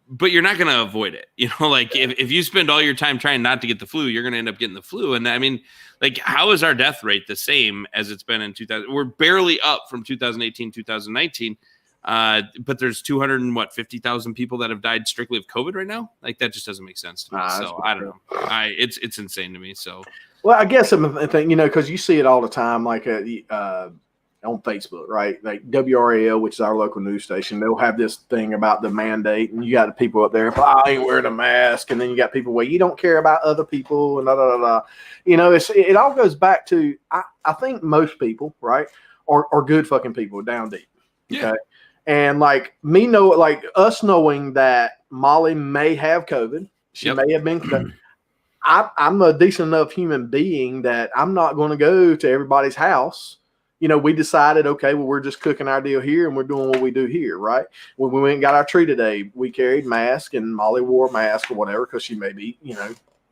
But you're not going to avoid it. If you spend all your time trying not to get the flu, you're going to end up getting the flu. And I mean, like, how is our death rate the same as it's been in 2000? We're barely up from 2018, 2019. But there's 250,000 people that have died strictly of COVID right now. Like, that just doesn't make sense to me. So I don't know. It's insane to me. So, well, I guess I think, because you see it all the time, like on Facebook, right? Like WRAL, which is our local news station, they'll have this thing about the mandate, and you got the people up there, I ain't wearing a mask, and then you got people, well, you don't care about other people, and it all goes back to I think most people, right, are good fucking people down deep. Okay. Yeah. And like us knowing that Molly may have COVID, she may have been. I'm a decent enough human being that I'm not going to go to everybody's house. We decided, okay, well, we're just cooking our deal here, and we're doing what we do here, right? When we went and got our tree today, we carried masks, and Molly wore a mask or whatever because she may be,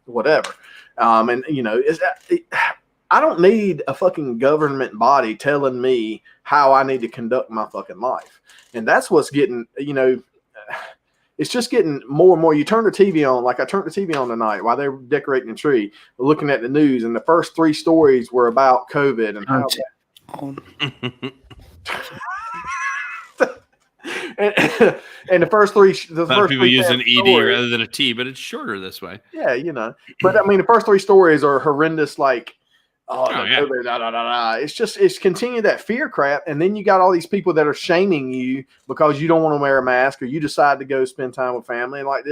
whatever. I don't need a fucking government body telling me how I need to conduct my fucking life. And that's what's getting, it's just getting more and more. You turn the TV on, like I turned the TV on tonight while they were decorating the tree, looking at the news, and the first 3 stories were about COVID and how and the first 3, a lot of people use an ED rather than a T, but it's shorter this way. Yeah, but I mean, the first 3 stories are horrendous. Like, it's continue that fear crap, and then you got all these people that are shaming you because you don't want to wear a mask, or you decide to go spend time with family, and like,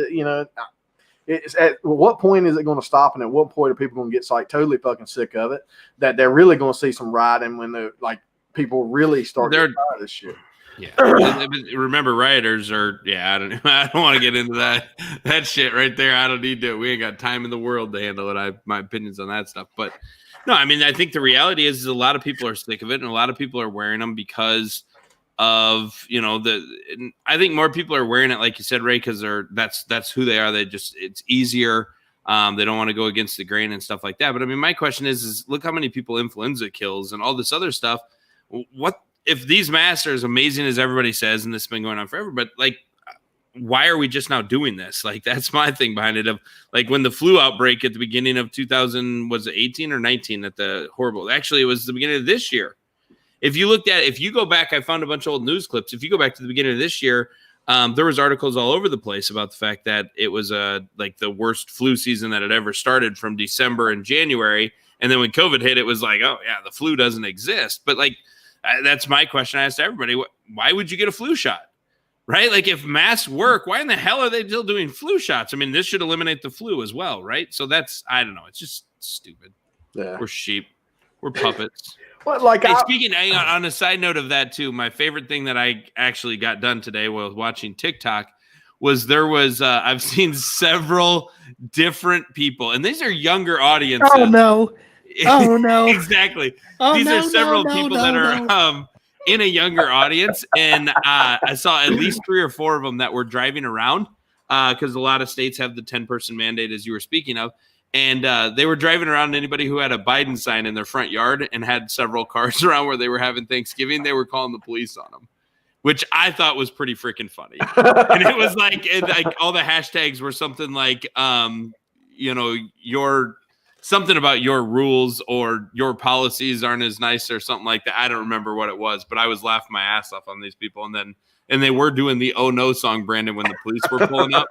it's at what point is it going to stop, and at what point are people going to get like totally fucking sick of it, that they're really going to see some rioting when the people really start to try this shit. Yeah. Remember, rioters are, I don't want to get into that shit right there. I don't need to. We ain't got time in the world to handle it. I have my opinions on that stuff. But no, I mean, I think the reality is a lot of people are sick of it, and a lot of people are wearing them because of, I think more people are wearing it, like you said, Ray, because that's who they are. It's easier. They don't want to go against the grain and stuff like that. But I mean, my question is look how many people influenza kills and all this other stuff. What if these masks are as amazing as everybody says, and this has been going on forever, but like, why are we just now doing this? Like, that's my thing behind it. Of like, when the flu outbreak at the beginning of 2000, was it 18 or 19 at the horrible, actually it was the beginning of this year. If you go back, I found a bunch of old news clips. If you go back to the beginning of this year, there was articles all over the place about the fact that it was like the worst flu season that had ever started from December and January. And then when COVID hit, it was like, oh yeah, the flu doesn't exist. But like, that's my question I asked everybody. Why would you get a flu shot? Right? Like, if masks work, why in the hell are they still doing flu shots? I mean, this should eliminate the flu as well, right? So I don't know. It's just stupid. Yeah. We're sheep. We're puppets. What, like, Hey, speaking on a side note of that too, my favorite thing that I actually got done today while I was watching TikTok was I've seen several different people, and these are younger audiences. Oh no! Oh no! Exactly. Oh, These no, are several no, people no, that are no. in a younger audience, and I saw at least 3 or 4 of them that were driving around because a lot of states have the 10-person mandate, as you were speaking of. And they were driving around, anybody who had a Biden sign in their front yard and had several cars around where they were having Thanksgiving, they were calling the police on them, which I thought was pretty freaking funny. And it was like all the hashtags were something like, something about your rules or your policies aren't as nice or something like that. I don't remember what it was, but I was laughing my ass off on these people. And they were doing the "Oh No" song, Brandon, when the police were pulling up,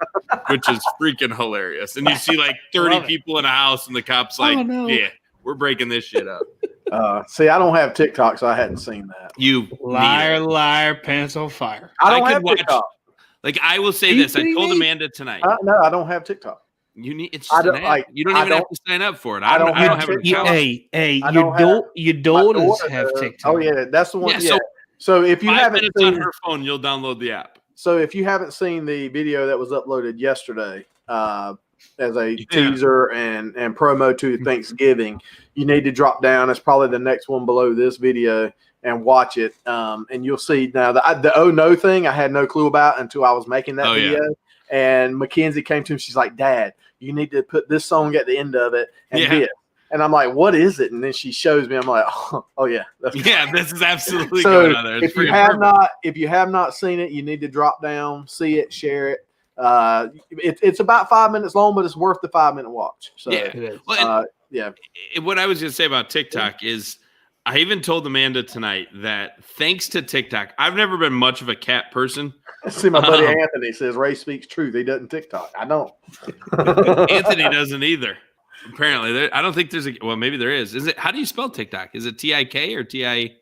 which is freaking hilarious. And you see like 30 people in a house, and the cops like, yeah, we're breaking this shit up. See, I don't have TikTok, so I hadn't seen that. You Liar, liar, pants on fire. I don't have TikTok. Like, I will say this. I told Amanda tonight. No, I don't have TikTok. You need it's just an app. You don't even have to sign up for it. I don't have an account. Hey, your daughters have TikTok. Oh yeah, that's the one. Yeah, so if you 5 haven't minutes seen on her phone, you'll download the app. So if you haven't seen the video that was uploaded yesterday as a teaser and promo to Thanksgiving, you need to drop down. It's probably the next one below this video and watch it. And you'll see now the "Oh No" thing I had no clue about until I was making that video. Yeah. And Mackenzie came to him. She's like, "Dad, you need to put this song at the end of it and this." And I'm like, "What is it?" And then she shows me. I'm like, "Oh yeah, this is absolutely so going on there." If you have not seen it, you need to drop down, see it, share it. It's about 5 minutes long, but it's worth the 5-minute watch. So yeah, it is. What I was going to say about TikTok is, I even told Amanda tonight that thanks to TikTok, I've never been much of a cat person. See, my buddy Anthony says Ray speaks truth. He doesn't TikTok. I don't. Anthony doesn't either. Apparently, I don't think there's maybe there is. Is it? How do you spell TikTok? Is it TIK or TI?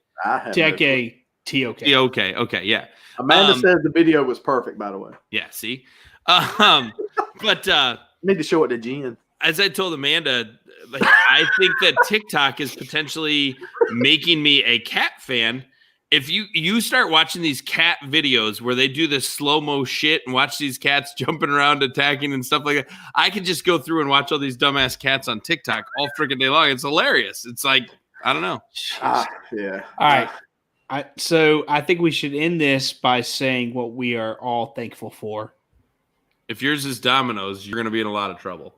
TIK TOK. TOK. Okay, yeah. Amanda says the video was perfect. By the way. Yeah. See, but need to show it to Jen. As I told Amanda, like, I think that TikTok is potentially making me a cat fan. If you start watching these cat videos where they do this slow-mo shit and watch these cats jumping around, attacking and stuff like that, I could just go through and watch all these dumbass cats on TikTok all freaking day long. It's hilarious. It's like, I don't know. Yeah. All right. So I think we should end this by saying what we are all thankful for. If yours is Domino's, you're going to be in a lot of trouble.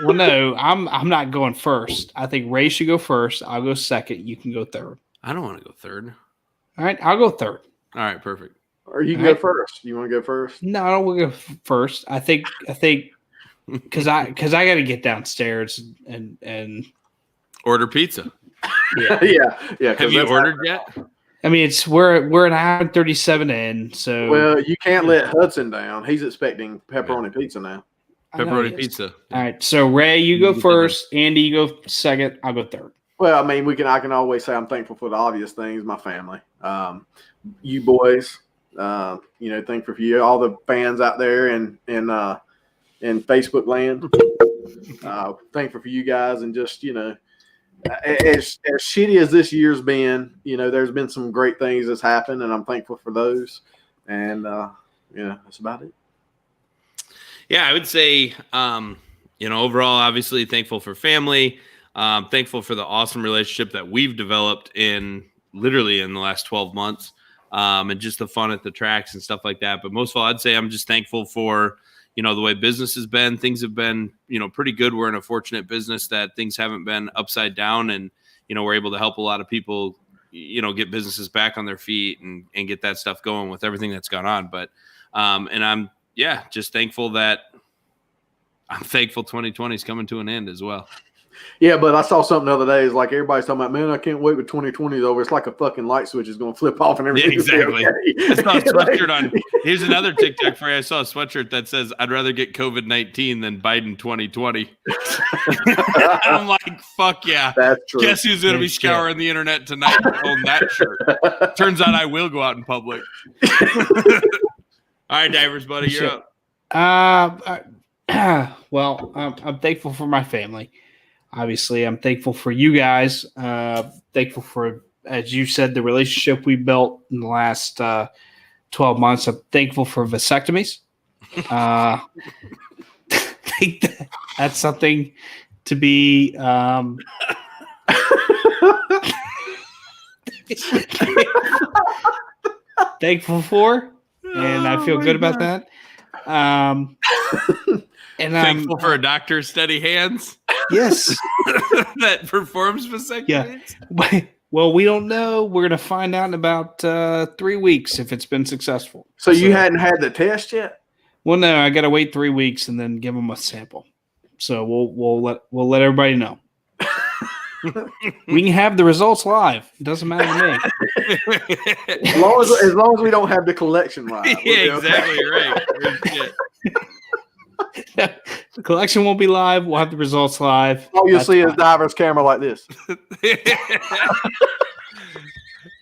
Well, no, I'm not going first. I think Ray should go first. I'll go second. You can go third. I don't want to go third. All right, I'll go third. All right, perfect. Or you can go first. You want to go first? No, I don't want to go first. I think because I got to get downstairs and order pizza. Yeah. Have you ordered yet? I mean, we're an hour and 37 in, so well, you can't let Hudson down. He's expecting pepperoni pizza now. Pepperoni pizza. All right, so Ray, you go first. Andy, you go second. I'll go third. Well, I mean, I can always say I'm thankful for the obvious things. My family, you boys, thankful for you, all the fans out there in Facebook land. Thankful for you guys, and just as shitty as this year's been, there's been some great things that's happened, and I'm thankful for those. And that's about it. Yeah, I would say, overall, obviously thankful for family. Thankful for the awesome relationship that we've developed literally in the last 12 months, and just the fun at the tracks and stuff like that. But most of all, I'd say I'm just thankful for, the way business has been. Things have been, pretty good. We're in a fortunate business that things haven't been upside down, and, we're able to help a lot of people, get businesses back on their feet and get that stuff going with everything that's gone on. But, and I'm just thankful that 2020 is coming to an end as well. Yeah, but I saw something the other day. It's like everybody's talking about, man, I can't wait with 2020 is over. It's like a fucking light switch is going to flip off and everything. Yeah, exactly. I saw a sweatshirt on. Here's another TikTok for you. I saw a sweatshirt that says, I'd rather get COVID-19 than Biden 2020. I'm like, fuck yeah. That's true. Guess who's going to be scouring the internet tonight to own that shirt? Turns out I will go out in public. All right, Divers, buddy, you're up. Well, I'm thankful for my family. obviously, I'm thankful for you guys. Thankful for, as you said, the relationship we built in the last 12 months. I'm thankful for vasectomies. I think that's something to be thankful for, and I feel good about that. And Thankful for a doctor's steady hands yes, that performs vasectomies. Yeah. Well, we don't know. We're going to find out in about 3 weeks if it's been successful. So you hadn't had the test yet? Well, no, I got to wait 3 weeks and then give them a sample. So we'll let everybody know. We can have the results live. It doesn't matter to me. As long as we don't have the collection live. Yeah, exactly right. The collection won't be live. We'll have the results live. All you'll That's see is fine. Diver's camera like this.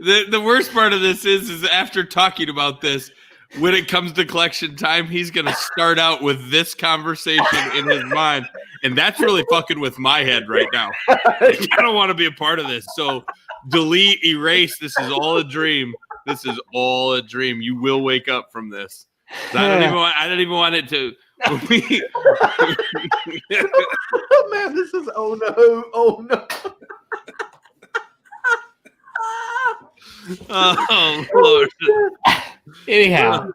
The worst part of this is after talking about this, when it comes to collection time, he's going to start out with this conversation in his mind. And that's really fucking with my head right now. I don't want to be a part of this. So delete, erase. This is all a dream. This is all a dream. You will wake up from this. I don't even want it to. Oh, man, this is oh no. Oh, Lord. Anyhow,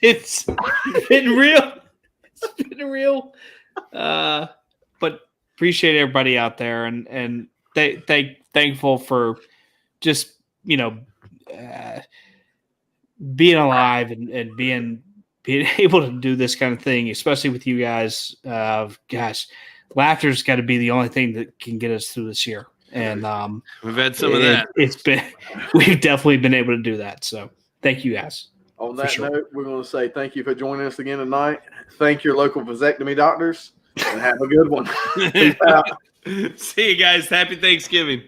it's been real. It's been real. But appreciate everybody out there and thankful for just, being alive and being able to do this kind of thing, especially with you guys. Gosh, laughter's got to be the only thing that can get us through this year. And we've had some of that. We've definitely been able to do that. So thank you guys. On that note, we're going to say thank you for joining us again tonight. Thank your local vasectomy doctors and have a good one. Peace out. See you guys. Happy Thanksgiving.